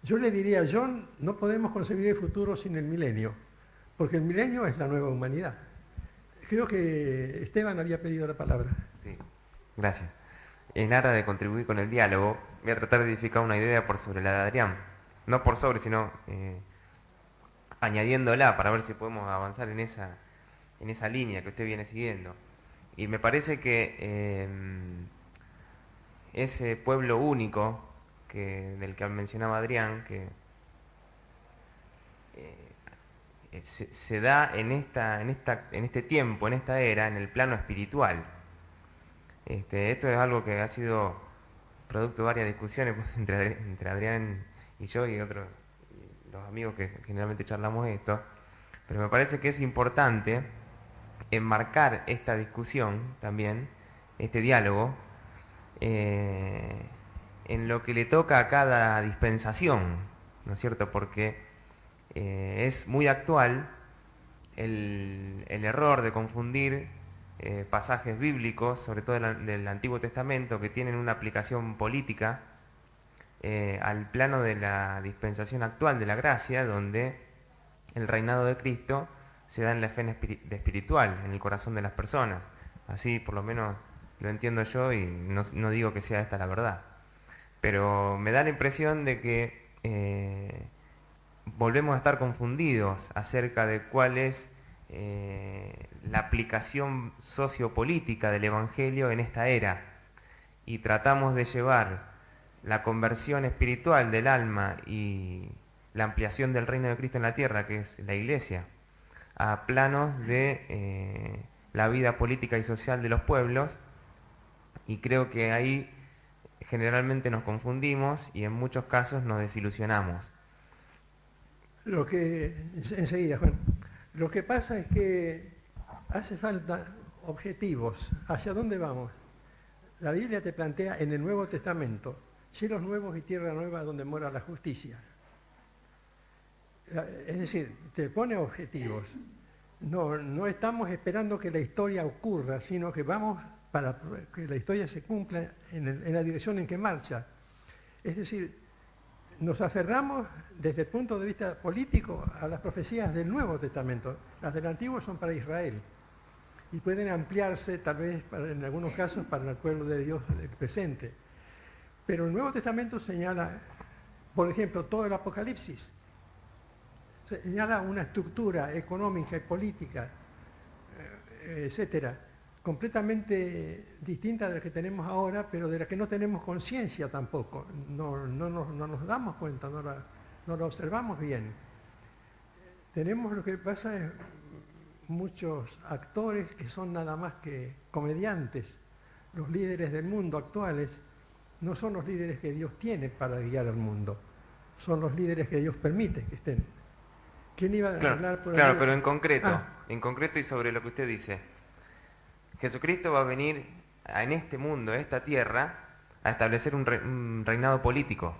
Yo le diría a John, no podemos concebir el futuro sin el milenio, porque el milenio es la nueva humanidad. Creo que Esteban había pedido la palabra. Sí, gracias. En aras de contribuir con el diálogo, voy a tratar de edificar una idea por sobre la de Adrián. No por sobre, sino añadiéndola para ver si podemos avanzar en esa línea que usted viene siguiendo. Y me parece que ese pueblo único del que mencionaba Adrián, que se da en este tiempo, en esta era, en el plano espiritual. Esto es algo que ha sido producto de varias discusiones entre Adrián y yo y otros, los amigos que generalmente charlamos esto, pero me parece que es importante enmarcar esta discusión también, este diálogo, en lo que le toca a cada dispensación, ¿no es cierto? Porque es muy actual el error de confundir pasajes bíblicos, sobre todo del Antiguo Testamento, que tienen una aplicación política, al plano de la dispensación actual de la gracia, donde el reinado de Cristo se da en la fe espiritual, en el corazón de las personas. Así por lo menos lo entiendo yo y no digo que sea esta la verdad. Pero me da la impresión de que volvemos a estar confundidos acerca de cuál es la aplicación sociopolítica del Evangelio en esta era. Y tratamos de llevar la conversión espiritual del alma y la ampliación del reino de Cristo en la tierra, que es la Iglesia, a planos de la vida política y social de los pueblos, y creo que ahí generalmente nos confundimos y en muchos casos nos desilusionamos. Enseguida, Juan, lo que pasa es que hace falta objetivos. ¿Hacia dónde vamos? La Biblia te plantea en el Nuevo Testamento cielos nuevos y tierra nueva donde mora la justicia. Es decir, te pone objetivos. No estamos esperando que la historia ocurra, sino que vamos para que la historia se cumpla en la dirección en que marcha. Es decir, nos aferramos desde el punto de vista político a las profecías del Nuevo Testamento. Las del Antiguo son para Israel y pueden ampliarse tal vez en algunos casos para el pueblo de Dios del presente. Pero el Nuevo Testamento señala, por ejemplo, todo el Apocalipsis. Señala una estructura económica y política, etcétera, completamente distinta de la que tenemos ahora, pero de la que no tenemos conciencia tampoco. No nos damos cuenta, no la observamos bien. Tenemos, lo que pasa es, muchos actores que son nada más que comediantes. Los líderes del mundo actuales no son los líderes que Dios tiene para guiar al mundo, son los líderes que Dios permite que estén. ¿Quién iba a hablar por ahí? Claro, pero en concreto, en concreto y sobre lo que usted dice. Jesucristo va a venir en este mundo, a esta tierra, a establecer un reinado político.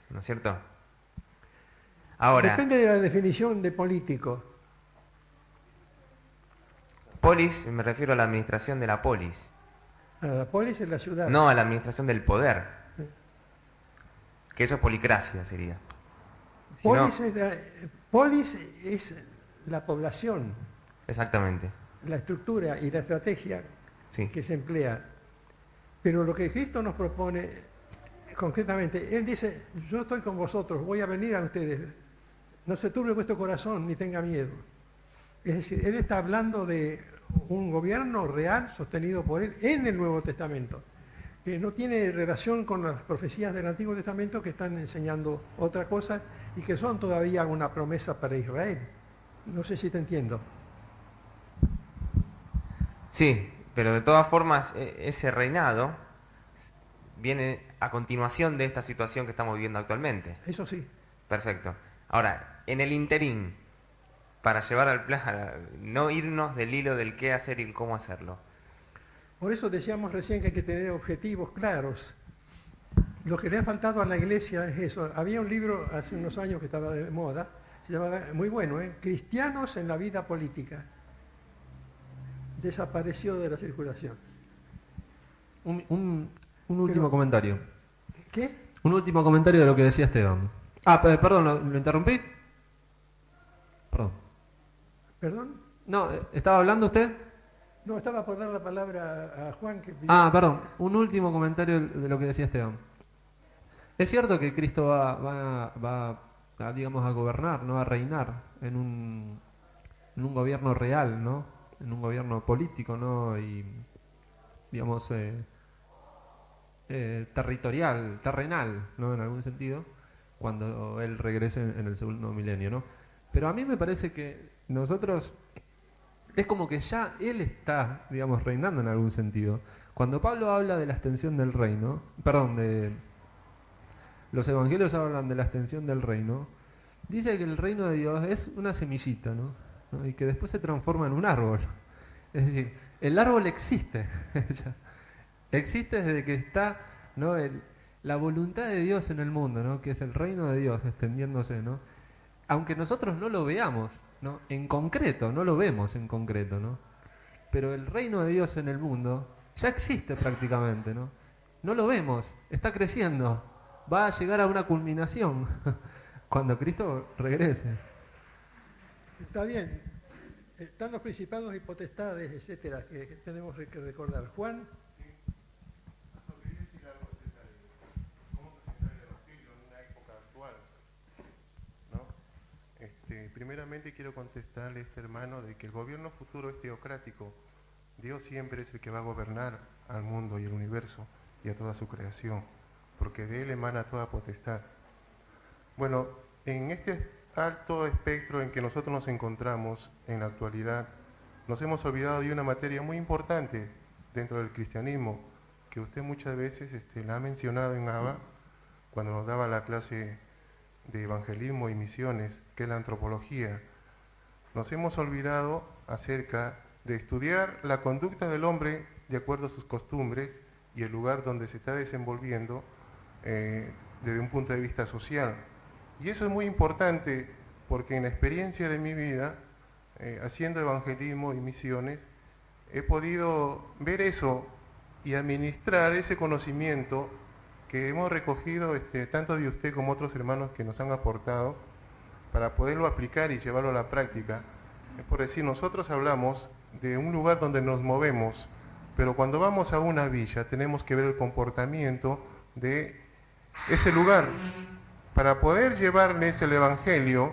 ¿No es cierto? Ahora, depende de la definición de político. polis, me refiero a la administración de la polis. La polis es la ciudad. No a la administración del poder. Que eso es policracia, sería. Si Polis, no, polis es la población, exactamente. la estructura y la estrategia Sí. que se emplea. Pero lo que Cristo nos propone concretamente, Él dice, yo estoy con vosotros, voy a venir a ustedes. No se turbe vuestro corazón ni tenga miedo. Es decir, Él está hablando de un gobierno real sostenido por Él en el Nuevo Testamento, que no tiene relación con las profecías del Antiguo Testamento que están enseñando otra cosa y que son todavía una promesa para Israel. No sé si te entiendo. Sí, pero de todas formas ese reinado viene a continuación de esta situación que estamos viviendo actualmente. Eso sí. Perfecto. Ahora, en el interín, para llevar al plan, no irnos del hilo del qué hacer y cómo hacerlo. Por eso decíamos recién que hay que tener objetivos claros. Lo que le ha faltado a la Iglesia es eso. Había un libro hace unos años que estaba de moda, se llamaba, muy bueno, Cristianos en la vida política. Desapareció de la circulación. Un último comentario. ¿Qué? Un último comentario de lo que decía Esteban. Perdón, ¿lo interrumpí? Perdón. ¿Perdón? No, ¿estaba hablando usted? No, estaba por dar la palabra a Juan que pidió. Perdón. Un último comentario de lo que decía Esteban. Es cierto que Cristo va a, digamos, a gobernar, ¿no? A reinar en un gobierno real, ¿no? En un gobierno político, ¿no? Y, digamos, territorial, terrenal, ¿no? En algún sentido, cuando Él regrese en el segundo milenio, ¿no? Pero a mí me parece que nosotros, es como que ya Él está, digamos, reinando en algún sentido. Cuando Pablo habla de la extensión del reino, los evangelios hablan de la extensión del reino, dice que el reino de Dios es una semillita, ¿no? Y que después se transforma en un árbol. Es decir, el árbol existe. Existe desde que está, ¿no? La voluntad de Dios en el mundo, ¿no? Que es el reino de Dios extendiéndose, ¿no? Aunque nosotros no lo veamos, ¿no? En concreto, no lo vemos en concreto, ¿no? Pero el reino de Dios en el mundo ya existe prácticamente, ¿no? No lo vemos, está creciendo, va a llegar a una culminación cuando Cristo regrese. Está bien. Están los principados y potestades, etcétera, que tenemos que recordar. Juan. Primeramente quiero contestarle a este hermano de que el gobierno futuro es teocrático. Dios siempre es el que va a gobernar al mundo y el universo y a toda su creación, porque de Él emana toda potestad. Bueno, en este alto espectro en que nosotros nos encontramos en la actualidad, nos hemos olvidado de una materia muy importante dentro del cristianismo, que usted muchas veces la ha mencionado en ABA, cuando nos daba la clase de evangelismo y misiones, que es la antropología. Nos hemos olvidado acerca de estudiar la conducta del hombre de acuerdo a sus costumbres y el lugar donde se está desenvolviendo desde un punto de vista social. Y eso es muy importante porque en la experiencia de mi vida, haciendo evangelismo y misiones, he podido ver eso y administrar ese conocimiento que hemos recogido tanto de usted como otros hermanos que nos han aportado para poderlo aplicar y llevarlo a la práctica. Es por decir, nosotros hablamos de un lugar donde nos movemos, pero cuando vamos a una villa tenemos que ver el comportamiento de ese lugar para poder llevarles el Evangelio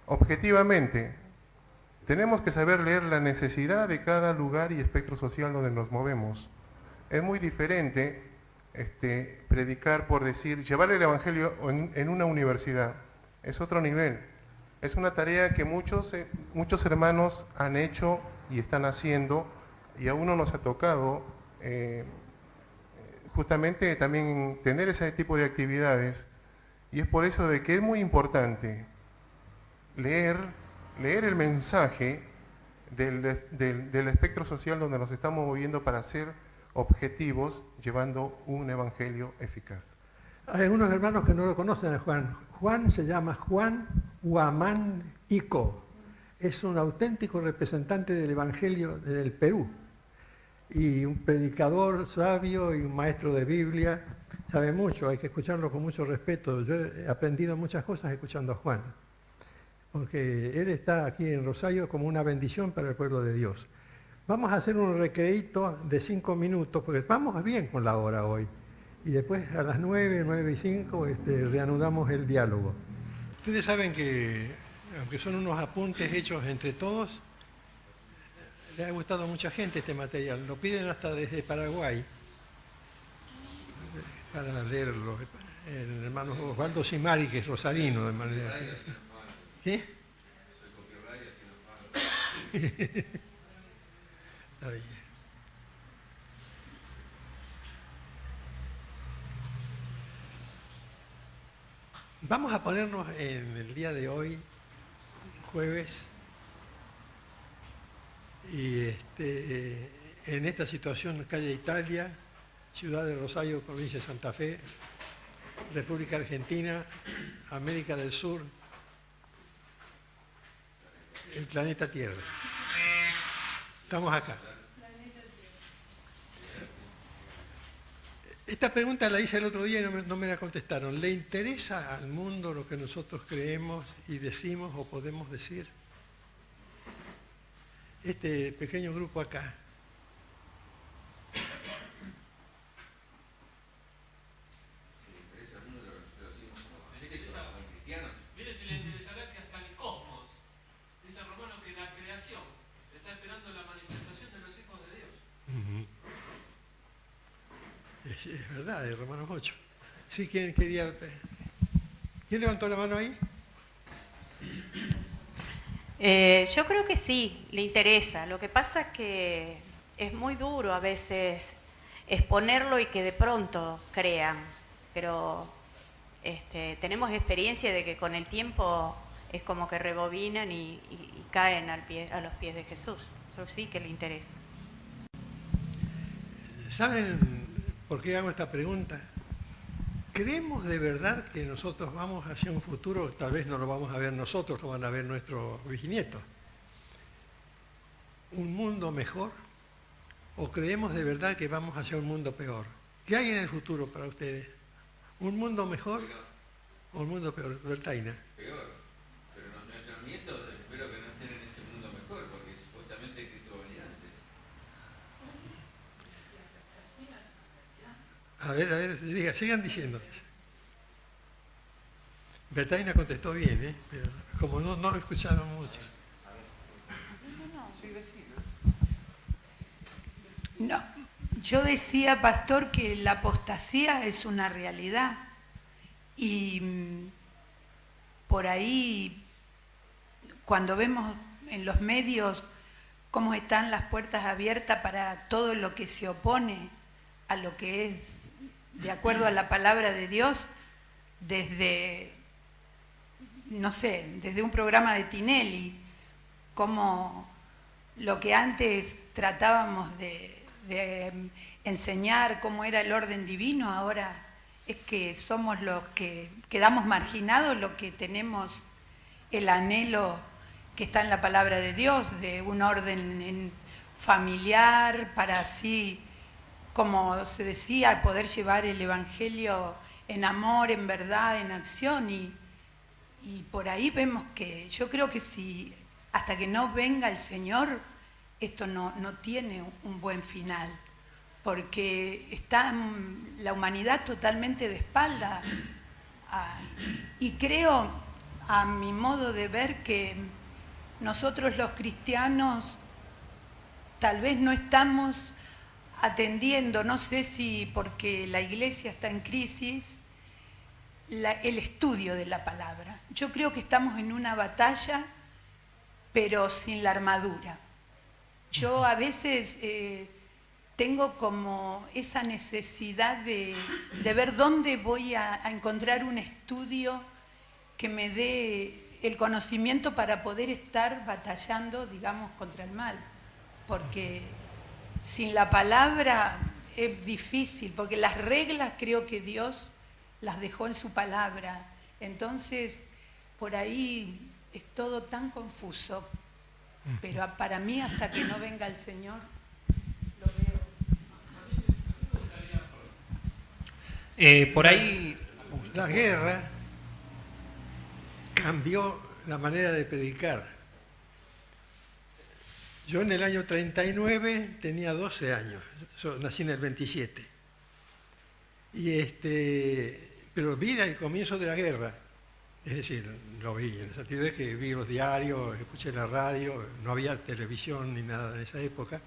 objetivamente. Tenemos que saber leer la necesidad de cada lugar y espectro social donde nos movemos. Es muy diferente predicar por decir, llevar el Evangelio en una universidad. Es otro nivel. Es una tarea que muchos hermanos han hecho y están haciendo, y a uno nos ha tocado justamente también tener ese tipo de actividades, y es por eso de que es muy importante leer leer el mensaje del espectro social donde nos estamos moviendo para ser objetivos, llevando un evangelio eficaz. Hay algunos hermanos que no lo conocen a Juan. Juan se llama Juan Huamán Ico. Es un auténtico representante del Evangelio del Perú. Y un predicador sabio y un maestro de Biblia. Sabe mucho, hay que escucharlo con mucho respeto. Yo he aprendido muchas cosas escuchando a Juan. Porque él está aquí en Rosario como una bendición para el pueblo de Dios. Vamos a hacer un recreíto de 5 minutos, porque vamos bien con la hora hoy. Y después a las 9, 9 y 5, reanudamos el diálogo. Ustedes saben que, aunque son unos apuntes hechos entre todos, le ha gustado a mucha gente este material. Lo piden hasta desde Paraguay para leerlo. El hermano Osvaldo Simari, que es rosarino de manera. ¿Qué? Está bien. Vamos a ponernos en el día de hoy, jueves, y en esta situación, calle Italia, ciudad de Rosario, provincia de Santa Fe, República Argentina, América del Sur, el planeta Tierra. Estamos acá. Esta pregunta la hice el otro día y no me la contestaron. ¿Le interesa al mundo lo que nosotros creemos y decimos o podemos decir? Este pequeño grupo acá. Mire si le interesará que hasta el cosmos, dice Romano que la creación está esperando la manifestación de los hijos de Dios. Es verdad, de Romanos 8. Sí, ¿quién quería? ¿Quién levantó la mano ahí? Yo creo que sí, le interesa. Lo que pasa es que es muy duro a veces exponerlo y que de pronto crean, pero tenemos experiencia de que con el tiempo es como que rebobinan y caen a los pies de Jesús. Eso sí que le interesa. ¿Saben por qué hago esta pregunta? ¿Creemos de verdad que nosotros vamos hacia un futuro, tal vez no lo vamos a ver nosotros, lo van a ver nuestros bisnietos? ¿Un mundo mejor? ¿O creemos de verdad que vamos hacia un mundo peor? ¿Qué hay en el futuro para ustedes? ¿Un mundo mejor o un mundo peor? Bertaina. Peor. Pero nuestros nietos espero que no estén en ese mundo mejor, porque supuestamente Cristo va a venir antes. A ver, diga, sigan diciendo. Bertaina contestó bien, pero como no lo escucharon mucho. No, yo decía, pastor, que la apostasía es una realidad y por ahí, cuando vemos en los medios cómo están las puertas abiertas para todo lo que se opone a lo que es de acuerdo a la palabra de Dios, desde, no sé, desde un programa de Tinelli, como lo que antes tratábamos de enseñar cómo era el orden divino, ahora es que somos los que quedamos marginados, los que tenemos el anhelo que está en la palabra de Dios, de un orden familiar, para así, como se decía, poder llevar el Evangelio en amor, en verdad, en acción, y por ahí vemos que yo creo que si hasta que no venga el Señor, esto no tiene un buen final, porque está la humanidad totalmente de espalda. Y creo, a mi modo de ver, que nosotros los cristianos tal vez no estamos atendiendo, no sé si porque la iglesia está en crisis, el estudio de la palabra. Yo creo que estamos en una batalla, pero sin la armadura. Yo a veces tengo como esa necesidad de ver dónde voy a encontrar un estudio que me dé el conocimiento para poder estar batallando, digamos, contra el mal. Porque sin la palabra es difícil, porque las reglas creo que Dios las dejó en su palabra. Entonces, por ahí es todo tan confuso. Pero para mí, hasta que no venga el Señor, lo veo. Por ahí... La guerra cambió la manera de predicar. Yo en el año 39 tenía 12 años, yo nací en el 27. Pero vi el comienzo de la guerra, es decir, lo vi en el sentido de que vi los diarios, escuché la radio, no había televisión ni nada en esa época.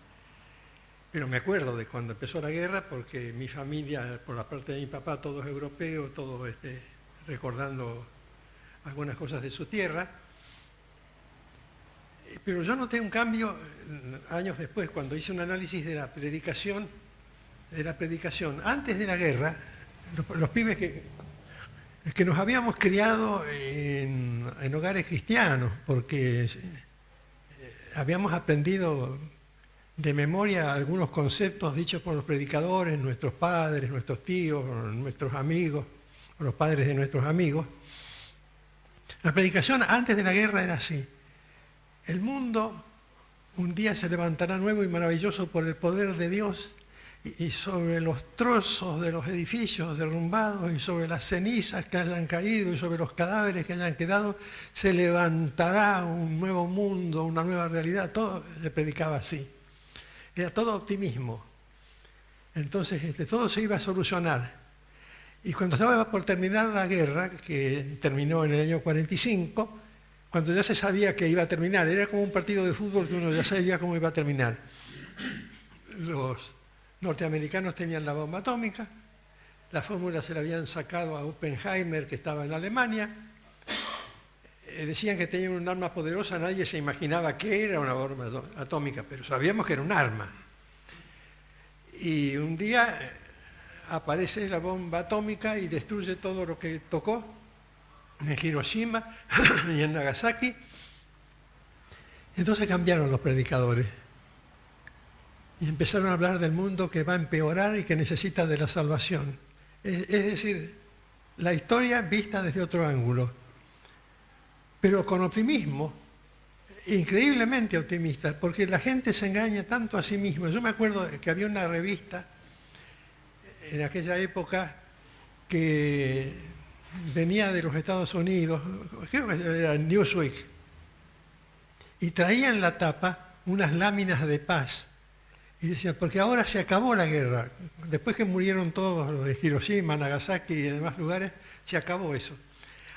Pero me acuerdo de cuando empezó la guerra porque mi familia, por la parte de mi papá, todos europeos, todos recordando algunas cosas de su tierra. Pero yo noté un cambio años después, cuando hice un análisis de la predicación. Antes de la guerra, los pibes que nos habíamos criado en hogares cristianos, porque habíamos aprendido de memoria algunos conceptos dichos por los predicadores, nuestros padres, nuestros tíos, nuestros amigos, o los padres de nuestros amigos. La predicación antes de la guerra era así. El mundo un día se levantará nuevo y maravilloso por el poder de Dios, y sobre los trozos de los edificios derrumbados y sobre las cenizas que hayan caído y sobre los cadáveres que hayan quedado, se levantará un nuevo mundo, una nueva realidad. Todo se predicaba así. Era todo optimismo. Entonces todo se iba a solucionar. Y cuando estaba por terminar la guerra, que terminó en el año 45, cuando ya se sabía que iba a terminar, era como un partido de fútbol que uno ya sabía cómo iba a terminar. Los norteamericanos tenían la bomba atómica, la fórmula se la habían sacado a Oppenheimer, que estaba en Alemania. Decían que tenían un arma poderosa, nadie se imaginaba qué era una bomba atómica, pero sabíamos que era un arma. Y un día aparece la bomba atómica y destruye todo lo que tocó en Hiroshima y en Nagasaki. Entonces cambiaron los predicadores y empezaron a hablar del mundo que va a empeorar y que necesita de la salvación. Es decir, la historia vista desde otro ángulo, pero con optimismo, increíblemente optimista, porque la gente se engaña tanto a sí misma. Yo me acuerdo que había una revista en aquella época que venía de los Estados Unidos, creo que era Newsweek, y traía en la tapa unas láminas de paz. Y decía, porque ahora se acabó la guerra. Después que murieron todos los de Hiroshima, Nagasaki y demás lugares, se acabó eso.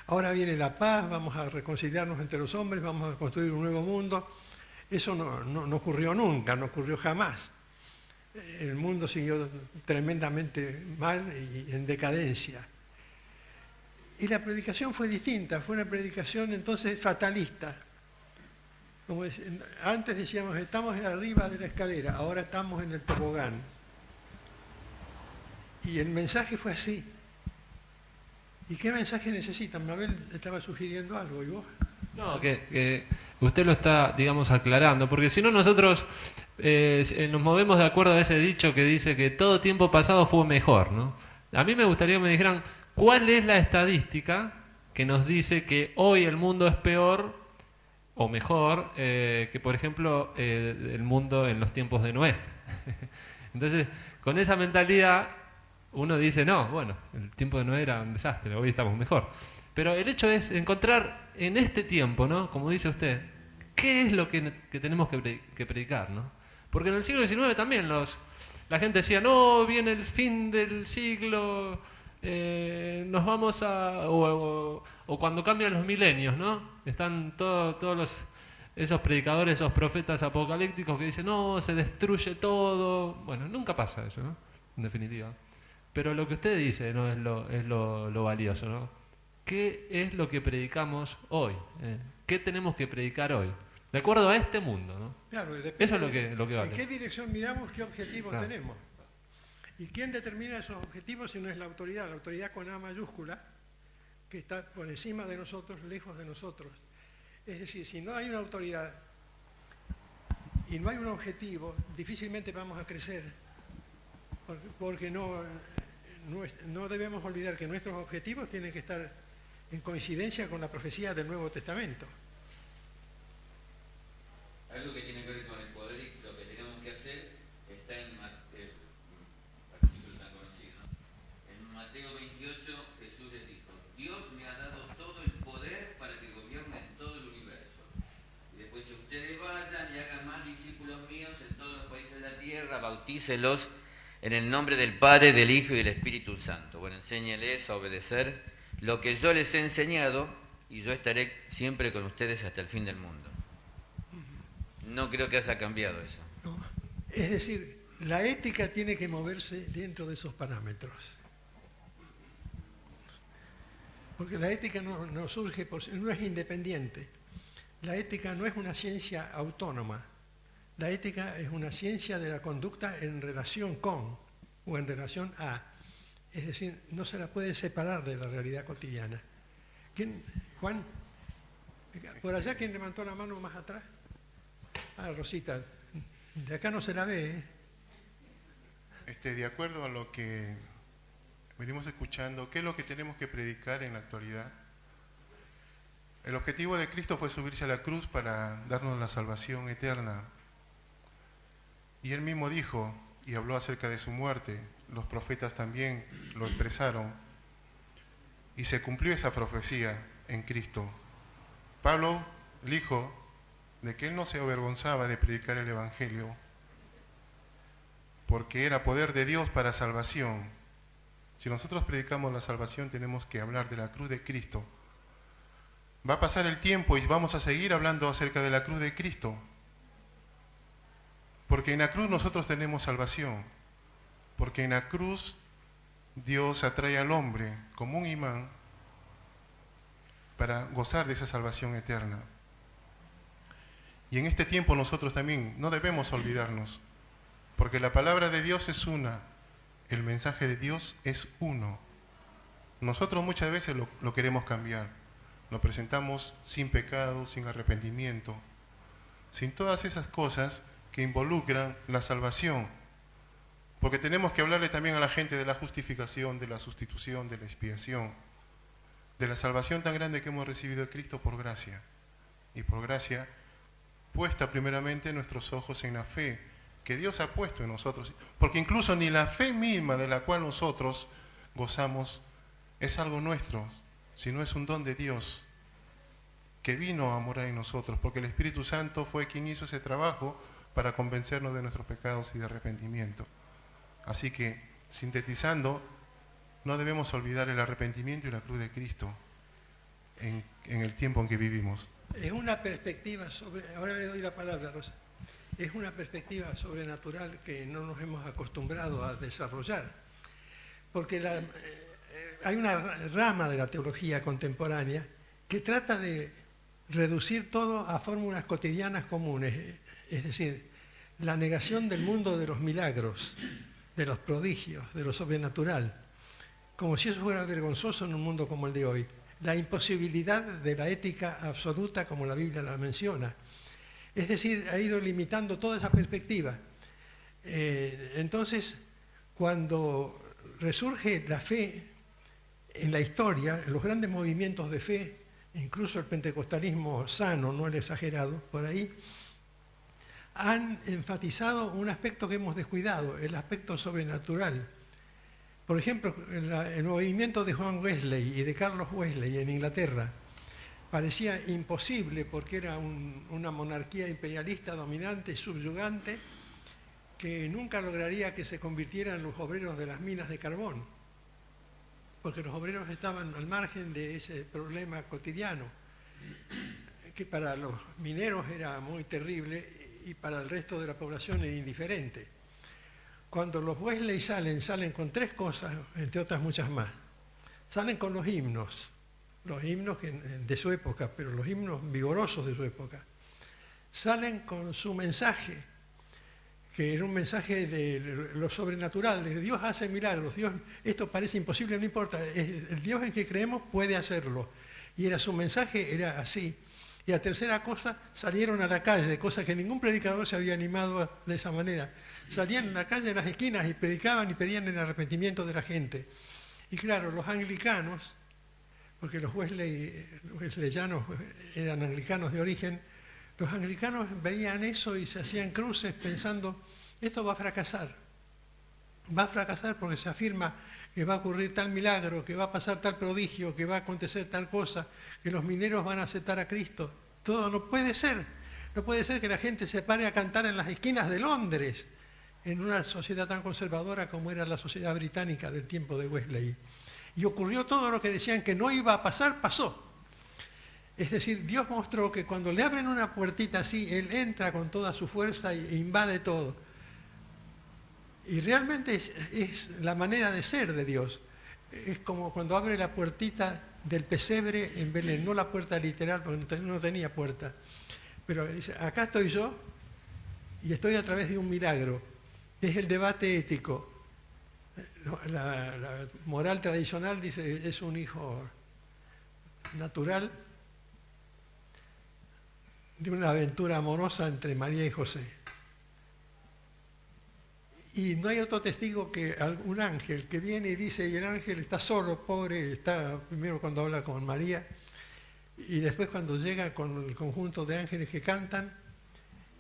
Ahora viene la paz, vamos a reconciliarnos entre los hombres, vamos a construir un nuevo mundo. Eso no ocurrió nunca, no ocurrió jamás. El mundo siguió tremendamente mal y en decadencia. Y la predicación fue distinta, fue una predicación entonces fatalista. Como antes decíamos, estamos arriba de la escalera, ahora estamos en el tobogán. Y el mensaje fue así. ¿Y qué mensaje necesitan? Mabel estaba sugiriendo algo, ¿y vos? No, que usted lo está, digamos, aclarando, porque si no nosotros nos movemos de acuerdo a ese dicho que dice que todo tiempo pasado fue mejor, ¿no? A mí me gustaría que me dijeran cuál es la estadística que nos dice que hoy el mundo es peor o mejor que, por ejemplo, el mundo en los tiempos de Noé. Entonces, con esa mentalidad, uno dice, no, bueno, el tiempo de Noé era un desastre, hoy estamos mejor. Pero el hecho es encontrar en este tiempo, ¿no? Como dice usted, ¿qué es lo que tenemos que predicar, ¿no? Porque en el siglo XIX también la gente decía, no, viene el fin del siglo, nos vamos a... O cuando cambian los milenios, ¿no? Están todos esos predicadores, esos profetas apocalípticos que dicen, no, se destruye todo. Bueno, nunca pasa eso, ¿no? En definitiva. Pero lo que usted dice, ¿no? es lo valioso, ¿no? ¿Qué es lo que predicamos hoy? ¿Qué tenemos que predicar hoy? De acuerdo a este mundo, ¿no? Claro, eso es lo que vale. ¿En qué dirección miramos? ¿Qué objetivos tenemos? ¿Y quién determina esos objetivos si no es la autoridad? La autoridad con A mayúscula, que está por encima de nosotros, lejos de nosotros. Es decir, si no hay una autoridad y no hay un objetivo, difícilmente vamos a crecer, porque no debemos olvidar que nuestros objetivos tienen que estar en coincidencia con la profecía del Nuevo Testamento. Algo que tiene que ver con el poder y lo que tenemos que hacer está en versículo tan conocido, ¿no? En Mateo 28 Jesús les dijo: Dios me ha dado todo el poder para que gobierne en todo el universo. Y después, si ustedes vayan y hagan más discípulos míos en todos los países de la tierra, bautícelos en el nombre del Padre, del Hijo y del Espíritu Santo. Bueno, enséñeles a obedecer lo que yo les he enseñado, y yo estaré siempre con ustedes hasta el fin del mundo. No creo que haya cambiado eso. No. Es decir, la ética tiene que moverse dentro de esos parámetros. Porque la ética no surge, no es independiente. La ética no es una ciencia autónoma. La ética es una ciencia de la conducta en relación con o en relación a. Es decir, no se la puede separar de la realidad cotidiana. ¿Quién? Juan, por allá, ¿quién levantó la mano más atrás? Ah, Rosita, de acá no se la ve, ¿eh? De acuerdo a lo que venimos escuchando, ¿qué es lo que tenemos que predicar en la actualidad? El objetivo de Cristo fue subirse a la cruz para darnos la salvación eterna. Y Él mismo dijo y habló acerca de su muerte. Los profetas también lo expresaron. Y se cumplió esa profecía en Cristo. Pablo dijo de que él no se avergonzaba de predicar el Evangelio, porque era poder de Dios para salvación. Si nosotros predicamos la salvación, tenemos que hablar de la cruz de Cristo. Va a pasar el tiempo y vamos a seguir hablando acerca de la cruz de Cristo, porque en la cruz nosotros tenemos salvación, porque en la cruz Dios atrae al hombre como un imán para gozar de esa salvación eterna. Y en este tiempo nosotros también no debemos olvidarnos, porque la palabra de Dios es una, el mensaje de Dios es uno. Nosotros muchas veces lo queremos cambiar, lo presentamos sin pecado, sin arrepentimiento, sin todas esas cosas que involucran la salvación, porque tenemos que hablarle también a la gente de la justificación, de la sustitución, de la expiación, de la salvación tan grande que hemos recibido de Cristo por gracia, y por gracia puesta primeramente nuestros ojos en la fe que Dios ha puesto en nosotros, porque incluso ni la fe misma de la cual nosotros gozamos es algo nuestro, sino es un don de Dios que vino a morar en nosotros, porque el Espíritu Santo fue quien hizo ese trabajo para convencernos de nuestros pecados y de arrepentimiento. Así que, sintetizando, no debemos olvidar el arrepentimiento y la cruz de Cristo en el tiempo en que vivimos. Es una perspectiva ahora le doy la palabra, Rosa, es una perspectiva sobrenatural que no nos hemos acostumbrado a desarrollar, porque hay una rama de la teología contemporánea que trata de reducir todo a fórmulas cotidianas comunes, es decir, la negación del mundo de los milagros, de los prodigios, de lo sobrenatural, como si eso fuera vergonzoso en un mundo como el de hoy. La imposibilidad de la ética absoluta como la Biblia la menciona. Es decir, ha ido limitando toda esa perspectiva. Entonces, cuando resurge la fe en la historia, en los grandes movimientos de fe, incluso el pentecostalismo sano, no el exagerado, por ahí, han enfatizado un aspecto que hemos descuidado, el aspecto sobrenatural. Por ejemplo, el movimiento de John Wesley y de Carlos Wesley en Inglaterra parecía imposible porque era una monarquía imperialista dominante, subyugante, que nunca lograría que se convirtieran los obreros de las minas de carbón, porque los obreros estaban al margen de ese problema cotidiano, que para los mineros era muy terrible y para el resto de la población era indiferente. Cuando los Wesley salen con tres cosas, entre otras muchas más. Salen con los himnos de su época, pero los himnos vigorosos de su época. Salen con su mensaje, que era un mensaje de lo sobrenatural, de Dios hace milagros, Dios, esto parece imposible, no importa, el Dios en que creemos puede hacerlo. Y su mensaje era así. Y la tercera cosa, salieron a la calle, cosa que ningún predicador se había animado de esa manera. Salían a la calle, en las esquinas, y predicaban y pedían el arrepentimiento de la gente. Y claro, los anglicanos, porque los wesleyanos eran anglicanos de origen, los anglicanos veían eso y se hacían cruces pensando, esto va a fracasar. Va a fracasar porque se afirma que va a ocurrir tal milagro, que va a pasar tal prodigio, que va a acontecer tal cosa, que los mineros van a aceptar a Cristo. Todo no puede ser. No puede ser que la gente se pare a cantar en las esquinas de Londres, en una sociedad tan conservadora como era la sociedad británica del tiempo de Wesley. Y ocurrió todo lo que decían que no iba a pasar, pasó. Es decir, Dios mostró que cuando le abren una puertita así, Él entra con toda su fuerza e invade todo. Y realmente es la manera de ser de Dios. Es como cuando abre la puertita del pesebre en Belén, no la puerta literal, porque no tenía puerta. Pero dice, acá estoy yo y estoy a través de un milagro. Es el debate ético. La moral tradicional dice, es un hijo natural de una aventura amorosa entre María y José. Y no hay otro testigo que un ángel que viene y dice, y el ángel está solo, pobre, está primero cuando habla con María, y después cuando llega con el conjunto de ángeles que cantan,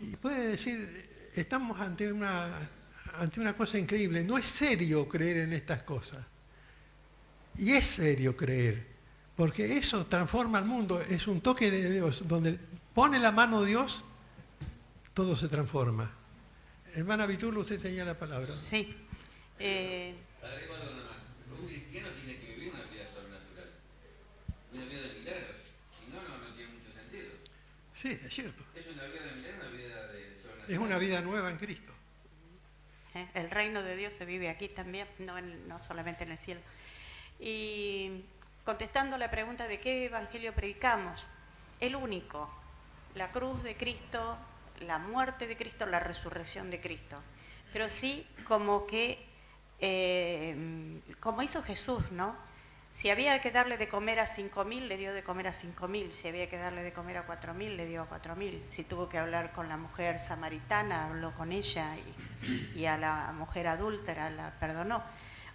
y puede decir, estamos ante una cosa increíble. No es serio creer en estas cosas. Y es serio creer, porque eso transforma al mundo, es un toque de Dios, donde pone la mano Dios, todo se transforma. Hermana Vitulo, usted tenía la palabra. Sí. Agrego algo nada más. Un cristiano tiene que vivir una vida sobrenatural, una vida de milagros, si no, no tiene mucho sentido. Sí, es cierto. Es una vida de milagros, una vida de sobrenatural. Es una vida nueva en Cristo. El reino de Dios se vive aquí también, no solamente en el cielo. Y contestando la pregunta de qué evangelio predicamos, el único, la cruz de Cristo, la muerte de Cristo, la resurrección de Cristo. Pero sí como que, como hizo Jesús, ¿no? Si había que darle de comer a 5.000, le dio de comer a 5.000. Si había que darle de comer a 4.000, le dio a 4.000. Si tuvo que hablar con la mujer samaritana, habló con ella, y a la mujer adúltera la perdonó. O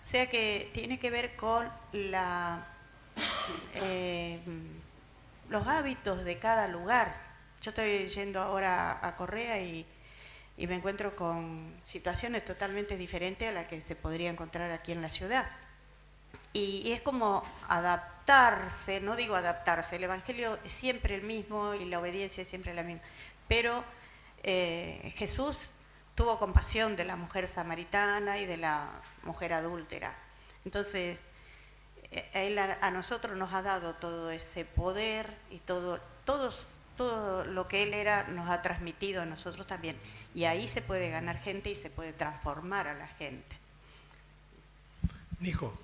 sea que tiene que ver con los hábitos de cada lugar. Yo estoy yendo ahora a Correa y me encuentro con situaciones totalmente diferentes a las que se podría encontrar aquí en la ciudad. Y es como adaptarse, no digo adaptarse, el Evangelio es siempre el mismo y la obediencia es siempre la misma. Pero Jesús tuvo compasión de la mujer samaritana y de la mujer adúltera. Entonces, Él a nosotros nos ha dado todo ese poder y todo lo que Él era nos ha transmitido a nosotros también. Y ahí se puede ganar gente y se puede transformar a la gente. Nico.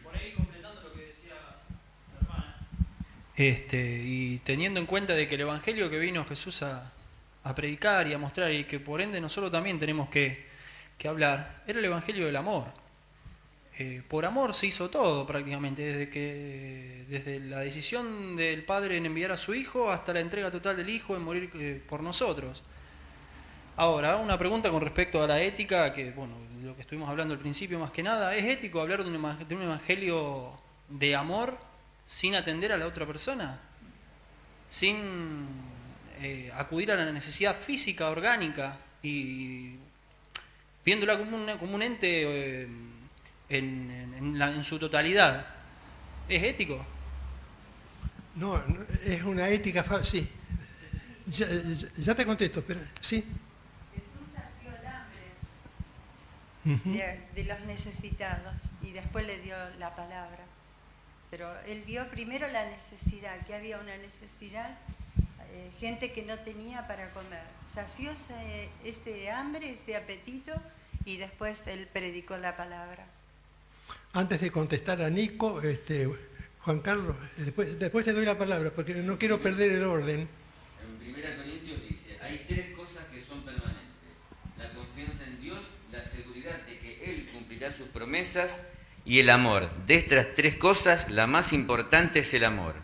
Por ahí completando lo que decía la hermana, y teniendo en cuenta de que el Evangelio que vino Jesús a predicar y a mostrar, y que por ende nosotros también tenemos que hablar, era el Evangelio del amor. Por amor se hizo todo prácticamente, desde la decisión del Padre en enviar a su Hijo hasta la entrega total del Hijo en morir por nosotros. Ahora, una pregunta con respecto a la ética, que bueno, lo que estuvimos hablando al principio más que nada, ¿es ético hablar de un evangelio de amor sin atender a la otra persona? Sin acudir a la necesidad física, orgánica, y viéndola como un ente en su totalidad. ¿Es ético? No, es una ética falsa, sí. Ya te contesto, pero sí. Jesús sació el hambre de los necesitados y después le dio la palabra. Pero Él vio primero la necesidad, que había una necesidad, gente que no tenía para comer. Sació ese hambre, ese apetito, y después Él predicó la palabra. Antes de contestar a Nico, Juan Carlos, después te doy la palabra, porque no quiero perder el orden. En 1 Corintios dice, hay tres cosas que son permanentes. La confianza en Dios, la seguridad de que Él cumplirá sus promesas y el amor. De estas tres cosas, la más importante es el amor.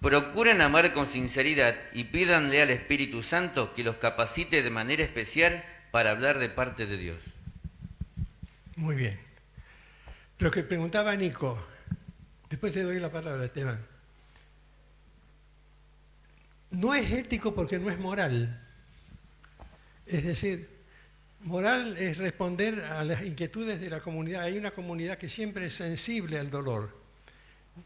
Procuren amar con sinceridad y pídanle al Espíritu Santo que los capacite de manera especial para hablar de parte de Dios. Muy bien. Lo que preguntaba Nico, después te doy la palabra, Esteban. No es ético porque no es moral. Es decir, moral es responder a las inquietudes de la comunidad. Hay una comunidad que siempre es sensible al dolor.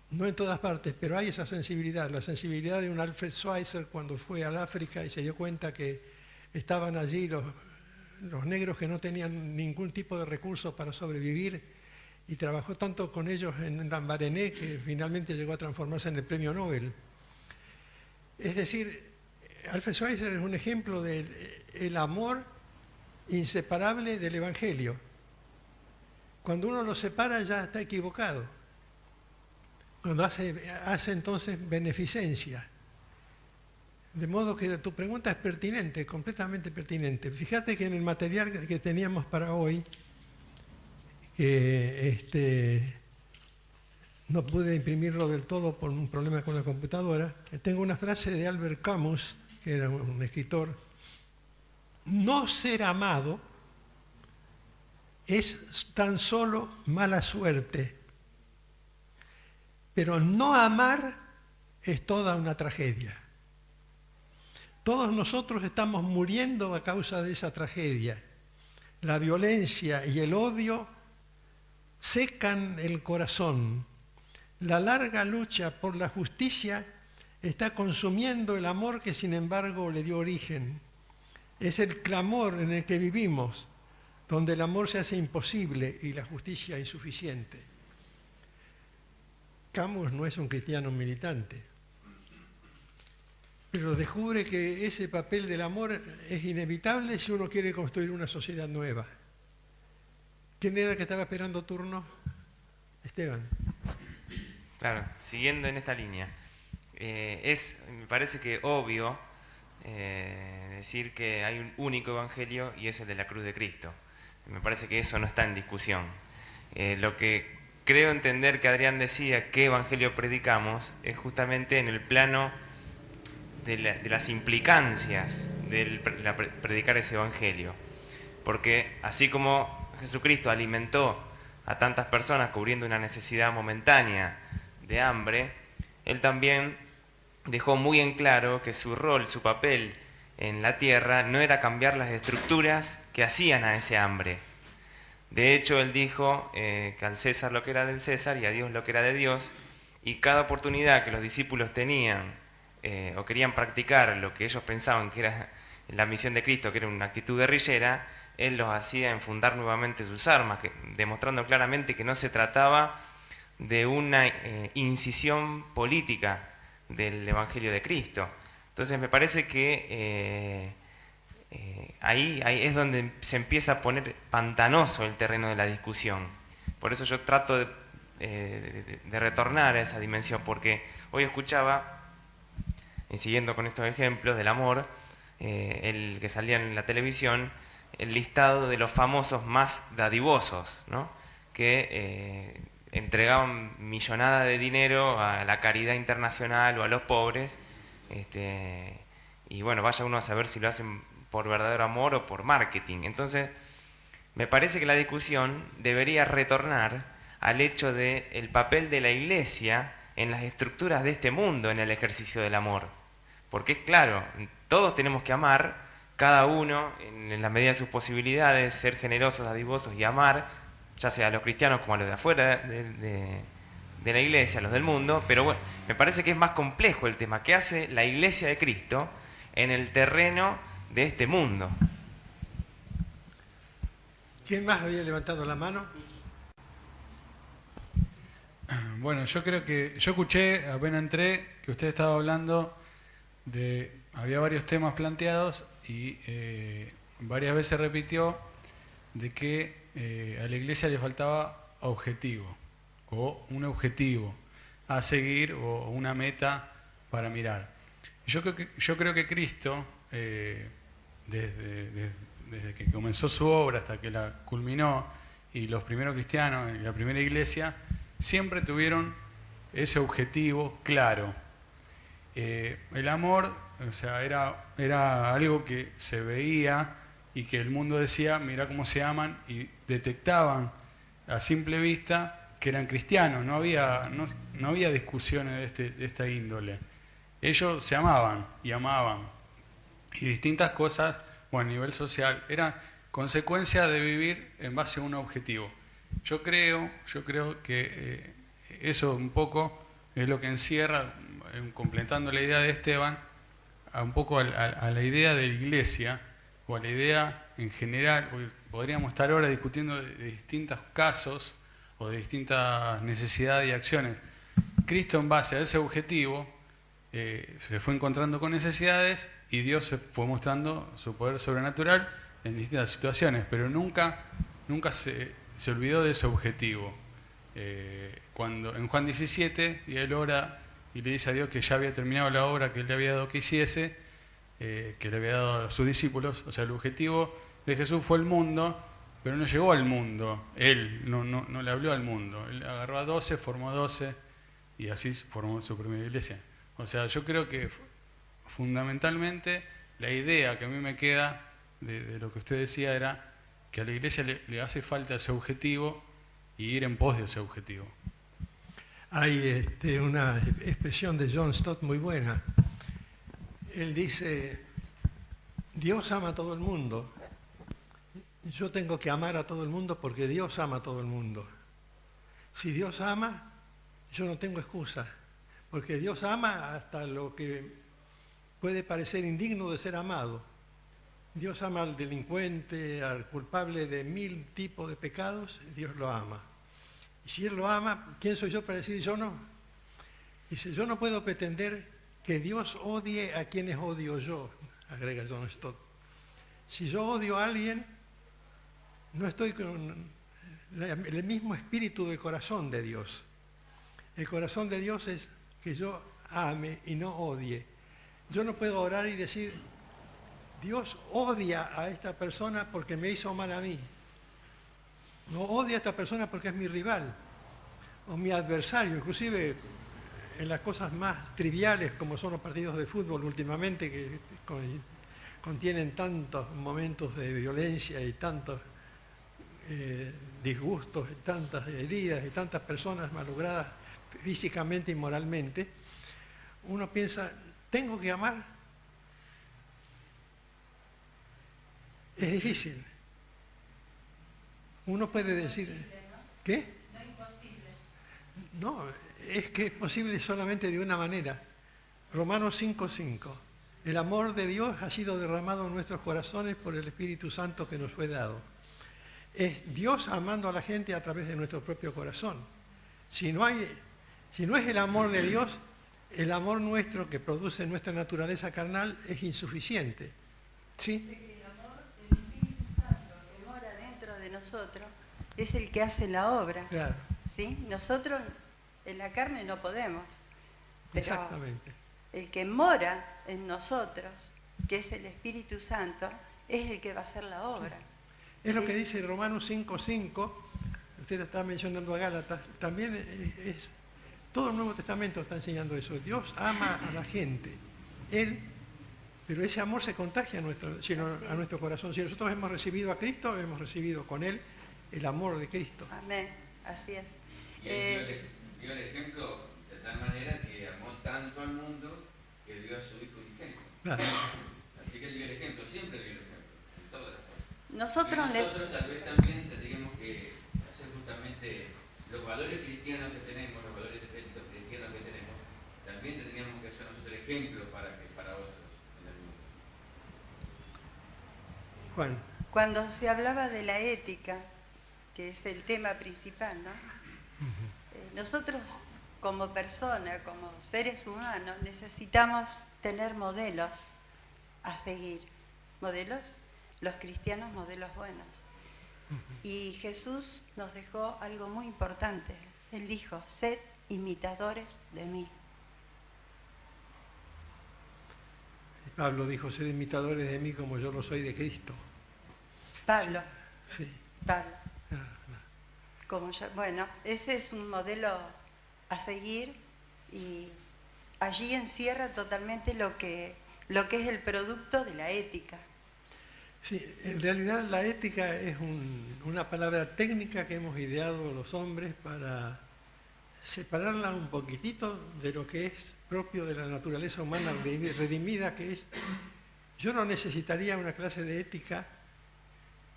No en todas partes, pero hay esa sensibilidad. La sensibilidad de un Alfred Schweitzer cuando fue al África y se dio cuenta que estaban allí los negros que no tenían ningún tipo de recursos para sobrevivir, y trabajó tanto con ellos en Lambaréné que finalmente llegó a transformarse en el premio Nobel. Es decir, Alfred Schweitzer es un ejemplo del amor inseparable del Evangelio. Cuando uno lo separa ya está equivocado. Cuando hace entonces beneficencia. De modo que tu pregunta es pertinente, completamente pertinente. Fíjate que en el material que teníamos para hoy, que no pude imprimirlo del todo por un problema con la computadora, tengo una frase de Albert Camus, que era un escritor: no ser amado es tan solo mala suerte, pero no amar es toda una tragedia. Todos nosotros estamos muriendo a causa de esa tragedia. La violencia y el odio secan el corazón. La larga lucha por la justicia está consumiendo el amor que sin embargo le dio origen. Es el clamor en el que vivimos, donde el amor se hace imposible y la justicia insuficiente. Camus no es un cristiano militante, pero descubre que ese papel del amor es inevitable si uno quiere construir una sociedad nueva. ¿Quién era el que estaba esperando turno? Esteban. Claro, siguiendo en esta línea. Me parece que obvio decir que hay un único evangelio y es el de la cruz de Cristo. Me parece que eso no está en discusión. Lo que creo entender que Adrián decía, qué evangelio predicamos, es justamente en el plano de las implicancias de predicar ese evangelio. Porque así como Jesucristo alimentó a tantas personas cubriendo una necesidad momentánea de hambre, Él también dejó muy en claro que su rol, su papel en la tierra no era cambiar las estructuras que hacían a ese hambre. De hecho, Él dijo que al César lo que era del César y a Dios lo que era de Dios, y cada oportunidad que los discípulos tenían o querían practicar lo que ellos pensaban que era la misión de Cristo, que era una actitud guerrillera, Él los hacía enfundar nuevamente sus armas, demostrando claramente que no se trataba de una incisión política del Evangelio de Cristo. Entonces me parece que ahí es donde se empieza a poner pantanoso el terreno de la discusión. Por eso yo trato de retornar a esa dimensión, porque hoy escuchaba, siguiendo con estos ejemplos del amor, el que salía en la televisión, el listado de los famosos más dadivosos, ¿no? Que entregaban millonada de dinero a la caridad internacional o a los pobres, y bueno, vaya uno a saber si lo hacen por verdadero amor o por marketing. Entonces, me parece que la discusión debería retornar al hecho del papel de la Iglesia en las estructuras de este mundo en el ejercicio del amor. Porque, claro, todos tenemos que amar, cada uno, en la medida de sus posibilidades, ser generosos, dadivosos y amar, ya sea a los cristianos como a los de afuera de la Iglesia, a los del mundo, pero bueno, me parece que es más complejo el tema. ¿Qué hace la Iglesia de Cristo en el terreno de este mundo? ¿Quién más había levantado la mano? Bueno, yo creo que, yo escuché, apenas entré, que usted estaba hablando había varios temas planteados y varias veces repitió de que a la Iglesia le faltaba objetivo, o un objetivo a seguir, o una meta para mirar. Yo creo que Cristo, desde que comenzó su obra hasta que la culminó, y los primeros cristianos en la primera iglesia, siempre tuvieron ese objetivo claro. El amor, o sea, era algo que se veía y que el mundo decía, mira cómo se aman, y detectaban a simple vista que eran cristianos, no había discusiones de esta índole. Ellos se amaban, y distintas cosas, bueno, a nivel social, eran consecuencia de vivir en base a un objetivo. Yo creo que eso un poco es lo que encierra, completando la idea de Esteban, un poco a la idea de la iglesia, o a la idea en general, porque podríamos estar ahora discutiendo de distintos casos o de distintas necesidades y acciones. Cristo, en base a ese objetivo, se fue encontrando con necesidades y Dios se fue mostrando su poder sobrenatural en distintas situaciones, pero nunca se olvidó de ese objetivo. Cuando en Juan 17, y él ora y le dice a Dios que ya había terminado la obra que él le había dado que hiciese, que le había dado a sus discípulos, o sea, el objetivo de Jesús fue el mundo, pero no llegó al mundo, él no le habló al mundo, él agarró a 12, formó 12 y así formó su primera iglesia. O sea, yo creo que fundamentalmente la idea que a mí me queda de lo que usted decía era que a la iglesia le hace falta ese objetivo y ir en pos de ese objetivo. Hay una expresión de John Stott muy buena. Él dice, Dios ama a todo el mundo. Yo tengo que amar a todo el mundo porque Dios ama a todo el mundo. Si Dios ama, yo no tengo excusa, porque Dios ama hasta lo que puede parecer indigno de ser amado. Dios ama al delincuente, al culpable de 1000 tipos de pecados, Dios lo ama. Y si Él lo ama, ¿quién soy yo para decir yo no? Dice, yo no puedo pretender que Dios odie a quienes odio yo, agrega John Stott. Si yo odio a alguien, no estoy con el mismo espíritu del corazón de Dios. El corazón de Dios es que yo ame y no odie. Yo no puedo orar y decir, Dios odia a esta persona porque me hizo mal a mí. No odia a esta persona porque es mi rival o mi adversario, inclusive en las cosas más triviales como son los partidos de fútbol últimamente que contienen tantos momentos de violencia y tantos disgustos, y tantas heridas y tantas personas malogradas físicamente y moralmente. Uno piensa, ¿tengo que amar? Es difícil. Uno puede decir, ¿qué? No es imposible. No, es que es posible solamente de una manera. Romanos 5:5. El amor de Dios ha sido derramado en nuestros corazones por el Espíritu Santo que nos fue dado. Es Dios amando a la gente a través de nuestro propio corazón. Si no es el amor de Dios, el amor nuestro que produce nuestra naturaleza carnal es insuficiente. ¿Sí? El amor del Espíritu Santo que mora dentro de nosotros es el que hace la obra. Claro. ¿Sí? Nosotros en la carne no podemos. Pero Exactamente. el que mora en nosotros, que es el Espíritu Santo, es el que va a hacer la obra. Es lo que dice Romanos 5:5, usted está mencionando a Gálatas, también es todo el Nuevo Testamento está enseñando eso. Dios ama a la gente, pero ese amor se contagia a nuestro corazón. Si nosotros hemos recibido a Cristo, hemos recibido con Él el amor de Cristo. Amén, así es. Y él dio el ejemplo de tal manera que amó tanto al mundo que dio a su Hijo unigénito. Claro. Así que él dio el ejemplo, siempre dio el ejemplo, en todas las cosas. Nosotros tal vez también tendríamos que hacer justamente los valores cristianos que tenemos, los valores éticos cristianos que tenemos, también tendríamos que hacer nosotros el ejemplo para otros en el mundo. Juan. Cuando se hablaba de la ética, que es el tema principal, ¿no? Nosotros como personas, como seres humanos, necesitamos tener modelos a seguir. Modelos, los cristianos, modelos buenos. Y Jesús nos dejó algo muy importante. Él dijo, sed imitadores de mí. Pablo dijo, sed imitadores de mí como yo lo soy de Cristo. Pablo. Sí. Pablo. Como yo, bueno, ese es un modelo a seguir y allí encierra totalmente lo que es el producto de la ética. Sí, en realidad la ética es una palabra técnica que hemos ideado los hombres para separarla un poquitito de lo que es propio de la naturaleza humana redimida, que es... Yo no necesitaría una clase de ética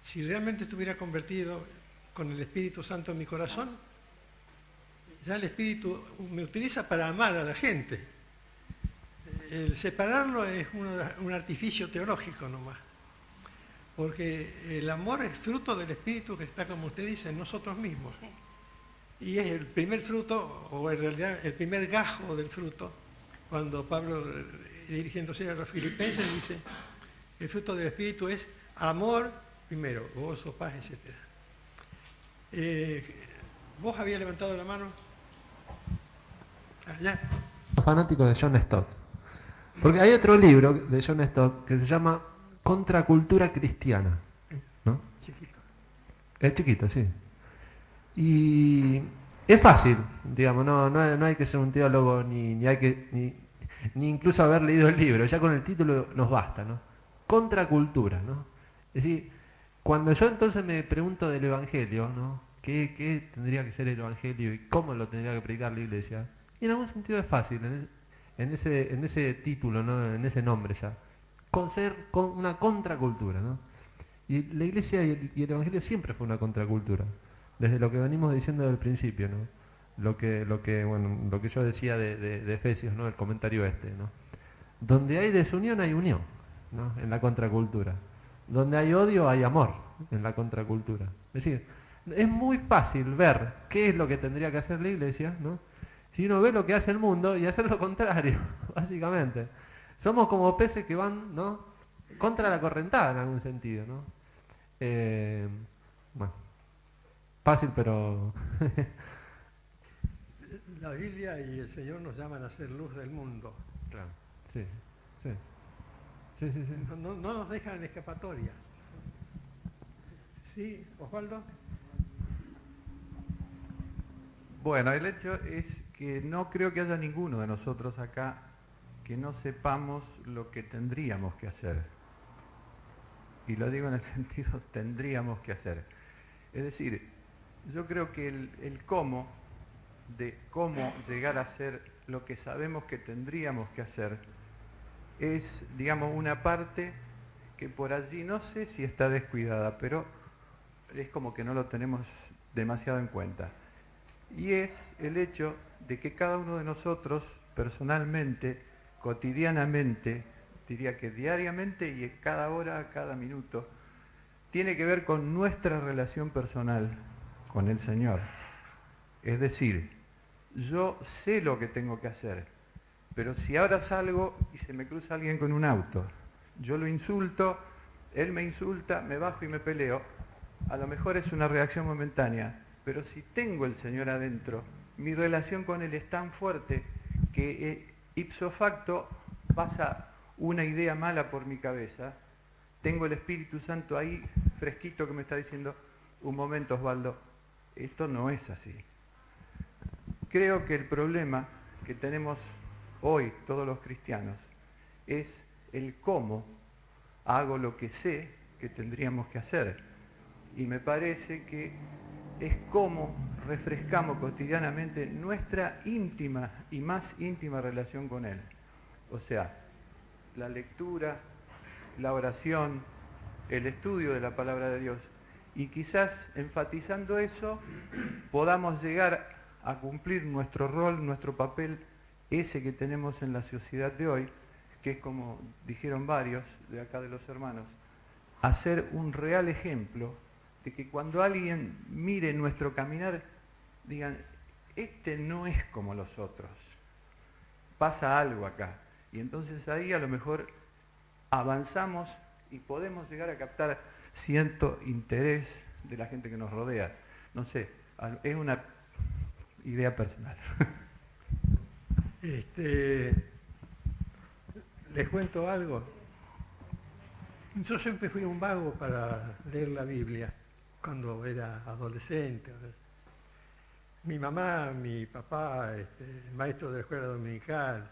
si realmente estuviera convertido con el Espíritu Santo en mi corazón. Ya el Espíritu me utiliza para amar a la gente. El separarlo es un artificio teológico nomás. Porque el amor es fruto del Espíritu que está, como usted dice, en nosotros mismos. Sí. Y es el primer fruto, o en realidad el primer gajo del fruto, cuando Pablo, dirigiéndose a los filipenses, dice, el fruto del Espíritu es amor, primero, gozo, paz, etc. ¿Vos habías levantado la mano? Allá. Fanático de John Stott. Porque hay otro libro de John Stott que se llama Contracultura Cristiana, ¿no? Chiquito. Es chiquito, sí. Y es fácil, digamos, no hay que ser un teólogo ni incluso haber leído el libro, ya con el título nos basta, ¿no? Contracultura, ¿no? Es decir, cuando yo entonces me pregunto del Evangelio, ¿no? ¿Qué tendría que ser el Evangelio y cómo lo tendría que predicar la Iglesia? Y en algún sentido es fácil, en ese título, ¿no? En ese nombre ya. Con una contracultura, ¿no? Y la Iglesia y el Evangelio siempre fue una contracultura. Desde lo que venimos diciendo desde el principio, ¿no? Lo que yo decía de Efesios, ¿no? El comentario ¿no? Donde hay desunión hay unión, ¿no? En la contracultura. Donde hay odio hay amor en la contracultura. Es decir, es muy fácil ver qué es lo que tendría que hacer la Iglesia, ¿no? Si uno ve lo que hace el mundo y hacer lo contrario, básicamente. Somos como peces que van, ¿no? Contra la correntada en algún sentido, ¿no? Bueno. Fácil, pero... La Biblia y el Señor nos llaman a ser luz del mundo. Claro, sí. No nos dejan en escapatoria. ¿Sí, Osvaldo? Bueno, el hecho es que no creo que haya ninguno de nosotros acá que no sepamos lo que tendríamos que hacer. Y lo digo en el sentido tendríamos que hacer. Es decir, yo creo que el cómo, de cómo llegar a hacer lo que sabemos que tendríamos que hacer, es, digamos, una parte que por allí no sé si está descuidada, pero es como que no lo tenemos demasiado en cuenta. Y es el hecho de que cada uno de nosotros, personalmente, cotidianamente, diría que diariamente y cada hora, cada minuto, tiene que ver con nuestra relación personal con el Señor. Es decir, yo sé lo que tengo que hacer, pero si ahora salgo y se me cruza alguien con un auto, yo lo insulto, él me insulta, me bajo y me peleo, a lo mejor es una reacción momentánea, pero si tengo el Señor adentro, mi relación con Él es tan fuerte que ipso facto pasa una idea mala por mi cabeza, tengo el Espíritu Santo ahí fresquito que me está diciendo, un momento Osvaldo, esto no es así. Creo que el problema que tenemos hoy todos los cristianos es el cómo hago lo que sé que tendríamos que hacer. Y me parece que es cómo refrescamos cotidianamente nuestra íntima y más íntima relación con Él. O sea, la lectura, la oración, el estudio de la palabra de Dios. Y quizás enfatizando eso podamos llegar a cumplir nuestro rol, nuestro papel, ese que tenemos en la sociedad de hoy, que es como dijeron varios de acá de los hermanos, hacer un real ejemplo de que cuando alguien mire nuestro caminar, digan, este no es como los otros, pasa algo acá. Y entonces ahí a lo mejor avanzamos y podemos llegar a captar cierto interés de la gente que nos rodea. No sé, es una idea personal. Les cuento algo. Yo siempre fui un vago para leer la Biblia cuando era adolescente. Mi mamá, mi papá, maestro de la escuela dominical,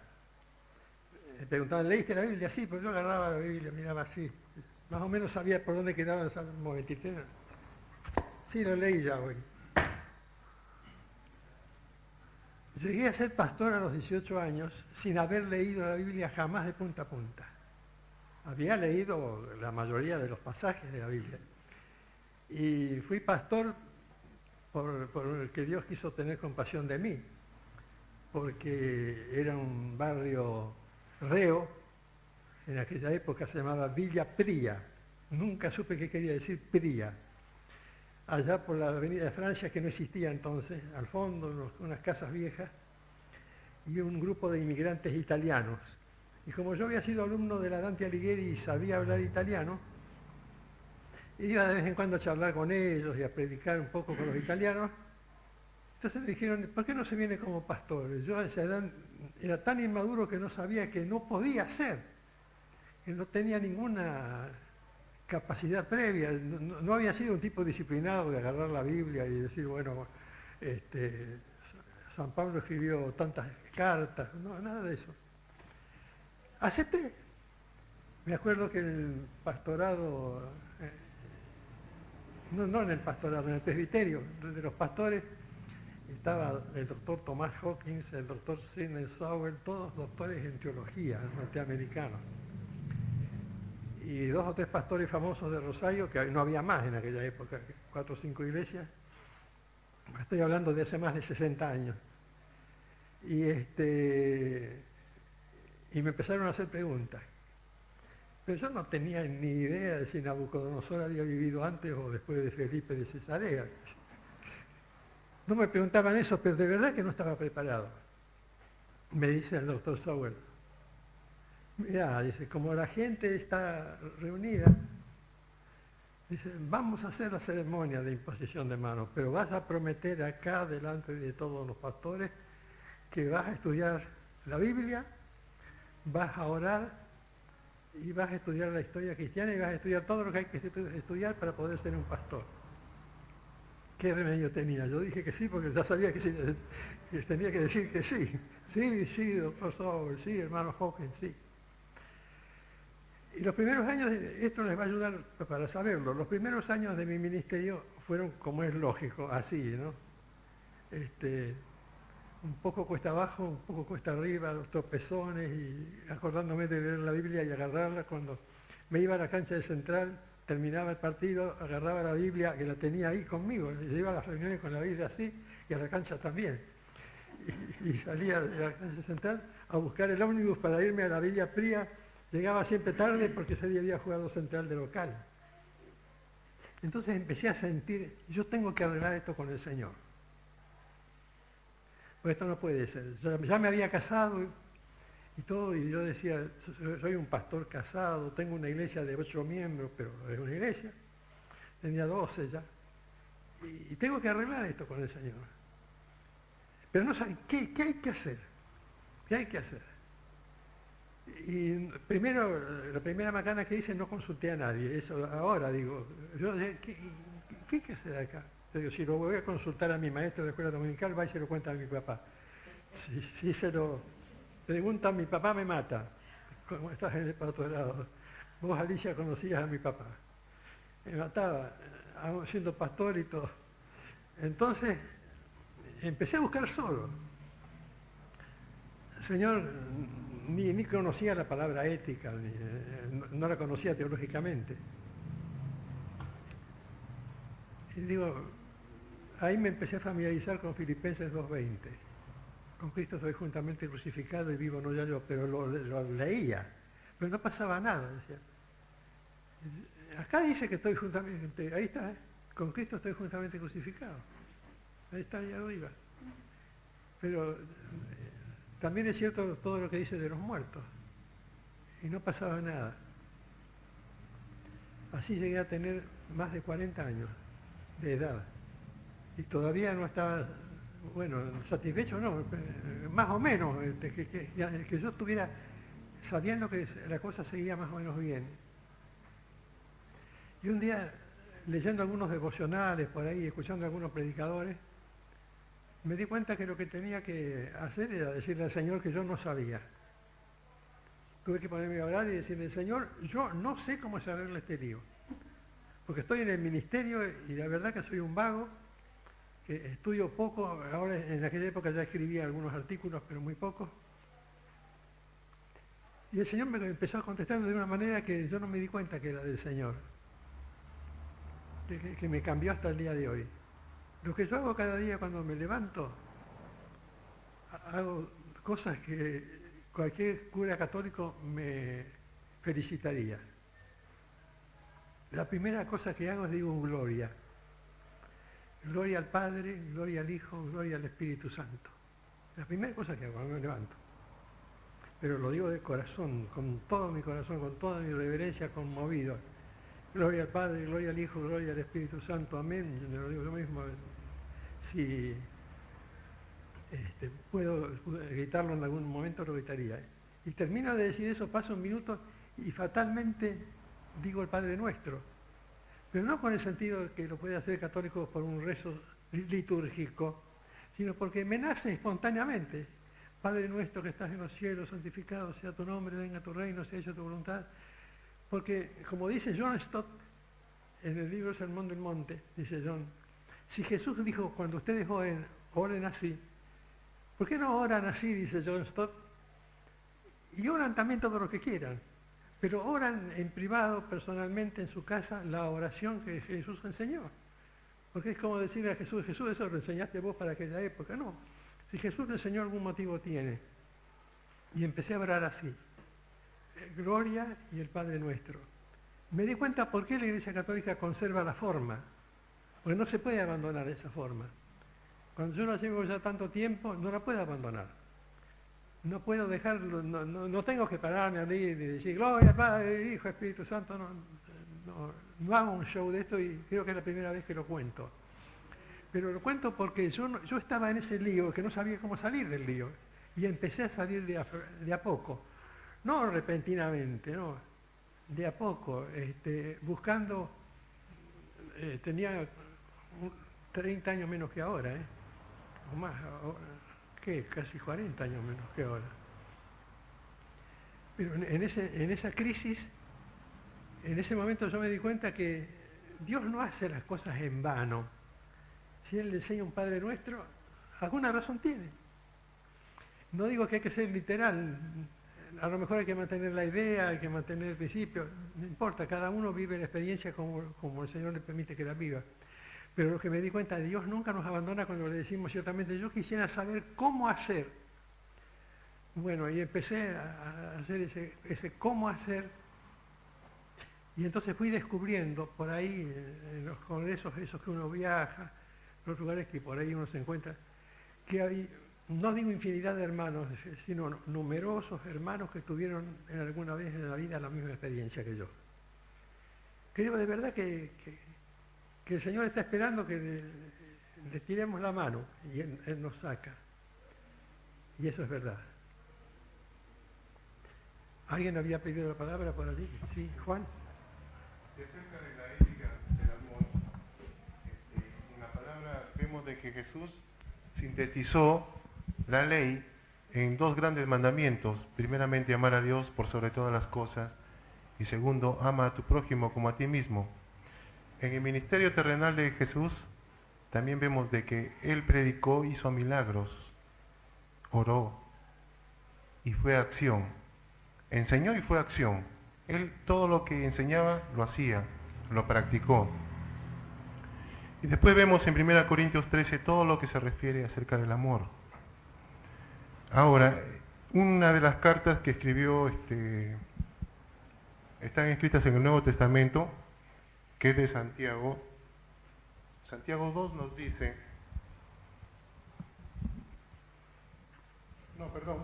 Me preguntaban, ¿leíste la Biblia? Sí, pues yo agarraba la Biblia, miraba así. Más o menos sabía por dónde quedaba el Salmo 23. Sí, lo leí ya hoy. Llegué a ser pastor a los 18 años sin haber leído la Biblia jamás de punta a punta. Había leído la mayoría de los pasajes de la Biblia. Y fui pastor porque Dios quiso tener compasión de mí, porque era un barrio reo, en aquella época se llamaba Villa Pría. Nunca supe qué quería decir Pría. Allá por la avenida de Francia, que no existía entonces, al fondo, unas casas viejas, y un grupo de inmigrantes italianos. Y como yo había sido alumno de la Dante Alighieri y sabía hablar italiano, iba de vez en cuando a charlar con ellos y a predicar un poco con los italianos. Entonces me dijeron, ¿por qué no se viene como pastor? Yo a esa edad era tan inmaduro que no sabía que no podía ser, que no tenía ninguna capacidad previa, no había sido un tipo disciplinado de agarrar la Biblia y decir, bueno, San Pablo escribió tantas cartas, no, nada de eso. Acepté. Me acuerdo que en el pastorado, no en el pastorado, en el presbiterio de los pastores, estaba el doctor Thomas Hawkins, el doctor Sidney Sowell, todos doctores en teología norteamericanos. Y 2 o 3 pastores famosos de Rosario, que no había más en aquella época, 4 o 5 iglesias. Estoy hablando de hace más de 60 años. Y me empezaron a hacer preguntas. Pero yo no tenía ni idea de si Nabucodonosor había vivido antes o después de Felipe de Cesarea. No me preguntaban eso, pero de verdad que no estaba preparado. Me dice el doctor Sowell, mirá, dice, como la gente está reunida, dice, vamos a hacer la ceremonia de imposición de manos, pero vas a prometer acá delante de todos los pastores que vas a estudiar la Biblia, vas a orar y vas a estudiar la historia cristiana y vas a estudiar todo lo que hay que estudiar para poder ser un pastor. ¿Qué remedio tenía? Yo dije que sí, porque ya sabía que, sí, que tenía que decir que sí. Sí, doctor Sowell, sí, hermano Hawkins, sí. Y los primeros años, esto les va a ayudar para saberlo, los primeros años de mi ministerio fueron, como es lógico, así, ¿no? Un poco cuesta abajo, un poco cuesta arriba, los tropezones, y acordándome de leer la Biblia y agarrarla cuando me iba a la cancha de Central, terminaba el partido, agarraba la Biblia, que la tenía ahí conmigo, y iba a las reuniones con la Biblia así, y a la cancha también. Y salía de la cancha Central a buscar el ómnibus para irme a la Villa Pría. Llegaba siempre tarde porque ese día había jugado Central de local. Entonces empecé a sentir, yo tengo que arreglar esto con el Señor. Pues esto no puede ser. Ya me había casado y todo, y yo decía, soy un pastor casado, tengo una iglesia de 8 miembros, pero es una iglesia. Tenía 12 ya. Y tengo que arreglar esto con el Señor. Pero no saben, ¿qué hay que hacer? ¿Qué hay que hacer? Y primero, la primera macana que hice, no consulté a nadie. Eso ahora digo, ¿qué hay que hacer acá? Yo digo, si lo voy a consultar a mi maestro de escuela dominical, va y se lo cuenta a mi papá. Si se lo pregunta a mi papá, me mata. Como estás en el pastorado. Vos, Alicia, conocías a mi papá. Me mataba, aún siendo pastor y todo. Entonces, empecé a buscar solo. Señor, ni conocía la palabra ética, no la conocía teológicamente. Y digo, ahí me empecé a familiarizar con Filipenses 2:20. Con Cristo soy juntamente crucificado y vivo no ya yo, pero lo leía, pero no pasaba nada. Decía, acá dice que estoy juntamente, ahí está, con Cristo estoy juntamente crucificado. Ahí está, ahí arriba. Pero también es cierto todo lo que dice de los muertos. Y no pasaba nada. Así llegué a tener más de 40 años de edad. Y todavía no estaba, bueno, satisfecho no, más o menos, que yo estuviera sabiendo que la cosa seguía más o menos bien. Y un día, leyendo algunos devocionales por ahí, escuchando a algunos predicadores, me di cuenta que lo que tenía que hacer era decirle al Señor que yo no sabía. tuve que ponerme a orar y decirle, Señor, yo no sé cómo se arregla este lío, porque estoy en el ministerio y la verdad que soy un vago, que estudio poco, ahora en aquella época ya escribía algunos artículos, pero muy pocos. Y el Señor me empezó a contestar de una manera que yo no me di cuenta que era del Señor, que me cambió hasta el día de hoy. Lo que yo hago cada día cuando me levanto, hago cosas que cualquier cura católico me felicitaría. La primera cosa que hago es digo un gloria. Gloria al Padre, gloria al Hijo, gloria al Espíritu Santo. La primera cosa que hago cuando me levanto. Pero lo digo de corazón, con todo mi corazón, con toda mi reverencia, conmovido. Gloria al Padre, gloria al Hijo, gloria al Espíritu Santo. Amén. Yo lo digo yo mismo. Si puedo gritarlo en algún momento, lo gritaría. Y termino de decir eso, paso un minuto y fatalmente digo el Padre Nuestro. Pero no con el sentido que lo puede hacer el católico por un rezo litúrgico, sino porque me nace espontáneamente. Padre nuestro que estás en los cielos, santificado sea tu nombre, venga tu reino, sea hecha tu voluntad. Porque, como dice John Stott en el libro Sermón del Monte, dice John, si Jesús dijo, cuando ustedes oren, oren así, ¿por qué no oran así? Dice John Stott. Y oran también todo lo que quieran, pero oran en privado, personalmente, en su casa, la oración que Jesús enseñó. Porque es como decirle a Jesús, Jesús, eso lo enseñaste vos para aquella época. No, si Jesús lo enseñó, algún motivo tiene. Y empecé a orar así. Gloria y el Padre Nuestro. Me di cuenta por qué la Iglesia Católica conserva la forma, porque no se puede abandonar esa forma. Cuando yo la llevo ya tanto tiempo, no la puedo abandonar. No puedo dejarlo, no tengo que pararme a leer y decir, Gloria, Padre, Hijo, Espíritu Santo. No hago un show de esto y creo que es la primera vez que lo cuento. Pero lo cuento porque yo estaba en ese lío, que no sabía cómo salir del lío. Y empecé a salir de a poco. No repentinamente, no. De a poco, buscando, tenía 30 años menos que ahora, o más, ¿qué? Casi 40 años menos que ahora. Pero en esa crisis, en ese momento yo me di cuenta que Dios no hace las cosas en vano. Si Él le enseña un Padre Nuestro, alguna razón tiene. No digo que hay que ser literal, a lo mejor hay que mantener la idea, hay que mantener el principio, no importa, cada uno vive la experiencia como el Señor le permite que la viva. Pero lo que me di cuenta, Dios nunca nos abandona cuando le decimos ciertamente, yo quisiera saber cómo hacer. Bueno, y empecé a hacer ese cómo hacer, y entonces fui descubriendo por ahí, en los congresos esos que uno viaja, los lugares que por ahí uno se encuentra, que hay, no digo infinidad de hermanos, sino numerosos hermanos que tuvieron en alguna vez en la vida la misma experiencia que yo. Creo de verdad que el Señor está esperando que le tiremos la mano y Él nos saca. Y eso es verdad. ¿Alguien había pedido la palabra por allí? Sí, Juan. De acerca de la ética del amor, en la palabra vemos de que Jesús sintetizó la ley en dos grandes mandamientos. Primeramente, amar a Dios por sobre todas las cosas, y segundo, ama a tu prójimo como a ti mismo. En el ministerio terrenal de Jesús también vemos de que Él predicó, hizo milagros, oró y fue acción. Enseñó y fue acción. Él todo lo que enseñaba lo hacía, lo practicó. Y después vemos en 1 Corintios 13 todo lo que se refiere acerca del amor. Ahora, una de las cartas que escribió, están escritas en el Nuevo Testamento, que es de Santiago. Santiago 2 nos dice,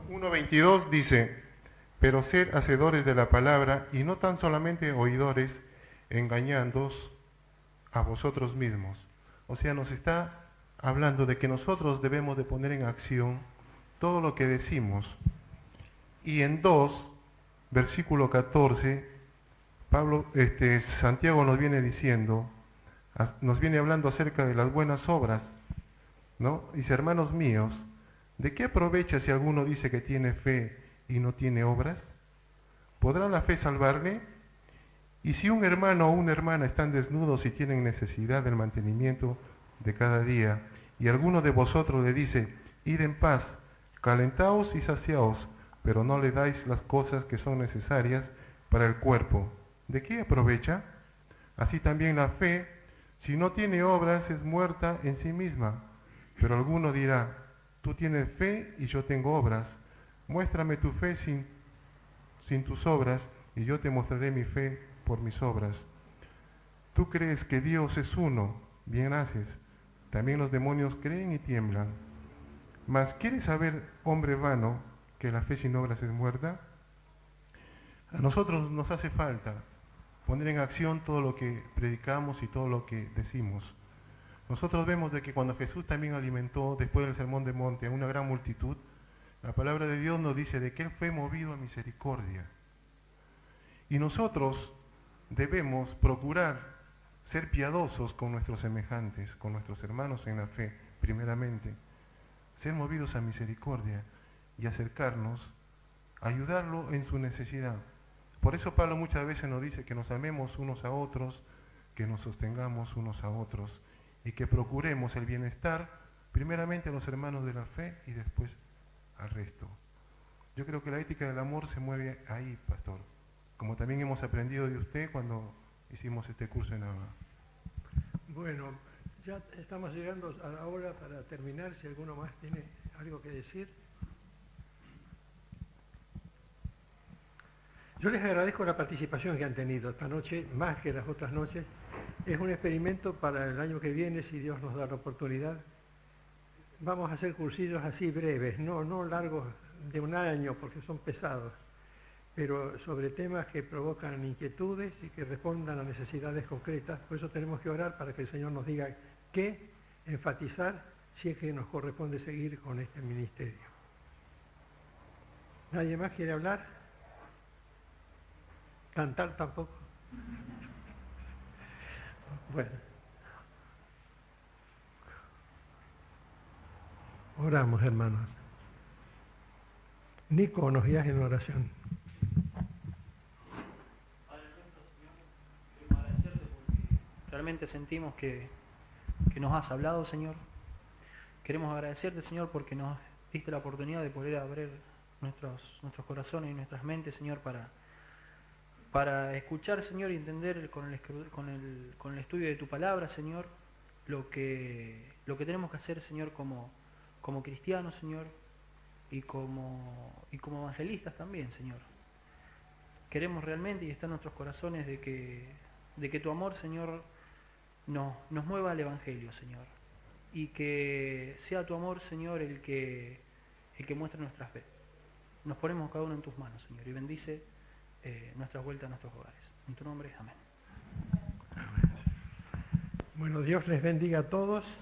1:22 dice, pero sed hacedores de la palabra y no tan solamente oidores, engañándoos a vosotros mismos. O sea, nos está hablando de que nosotros debemos de poner en acción todo lo que decimos. Y en 2, versículo 14, Santiago nos viene diciendo, nos viene hablando acerca de las buenas obras, ¿no? Dice, hermanos míos, ¿de qué aprovecha si alguno dice que tiene fe y no tiene obras? ¿Podrá la fe salvarle? Y si un hermano o una hermana están desnudos y tienen necesidad del mantenimiento de cada día, y alguno de vosotros le dice, id en paz, calentaos y saciaos, pero no le dais las cosas que son necesarias para el cuerpo, ¿de qué aprovecha? Así también la fe, si no tiene obras, es muerta en sí misma. Pero alguno dirá, tú tienes fe y yo tengo obras. Muéstrame tu fe sin tus obras, y yo te mostraré mi fe por mis obras. Tú crees que Dios es uno, bien haces. También los demonios creen y tiemblan. Mas ¿quieres saber, hombre vano, que la fe sin obras es muerta? A nosotros nos hace falta poner en acción todo lo que predicamos y todo lo que decimos. Nosotros vemos de que cuando Jesús también alimentó, después del Sermón del Monte, a una gran multitud, la palabra de Dios nos dice de que Él fue movido a misericordia. Y nosotros debemos procurar ser piadosos con nuestros semejantes, con nuestros hermanos en la fe, primeramente, ser movidos a misericordia y acercarnos, ayudarlo en su necesidad. Por eso Pablo muchas veces nos dice que nos amemos unos a otros, que nos sostengamos unos a otros y que procuremos el bienestar, primeramente a los hermanos de la fe y después al resto. Yo creo que la ética del amor se mueve ahí, pastor, como también hemos aprendido de usted cuando hicimos este curso en ABA. Bueno, ya estamos llegando a la hora para terminar, si alguno más tiene algo que decir. Yo les agradezco la participación que han tenido esta noche, más que las otras noches. Es un experimento para el año que viene, si Dios nos da la oportunidad. Vamos a hacer cursillos así breves, no largos de un año, porque son pesados, pero sobre temas que provocan inquietudes y que respondan a necesidades concretas. Por eso tenemos que orar para que el Señor nos diga qué enfatizar si es que nos corresponde seguir con este ministerio. ¿Nadie más quiere hablar? ¿Cantar tampoco? Bueno. Oramos, hermanos. Nico, nos guías en oración. Realmente sentimos que nos has hablado, Señor. Queremos agradecerte, Señor, porque nos diste la oportunidad de poder abrir nuestros corazones y nuestras mentes, Señor, para escuchar, Señor, y entender con el estudio de tu palabra, Señor, lo que tenemos que hacer, Señor, como cristianos, Señor, y como evangelistas también, Señor. Queremos realmente, y está en nuestros corazones, de que tu amor, Señor, nos mueva al Evangelio, Señor, y que sea tu amor, Señor, el que muestre nuestra fe. Nos ponemos cada uno en tus manos, Señor, y bendice nuestras vueltas a nuestros hogares. En tu nombre, amén. Bueno, Dios les bendiga a todos.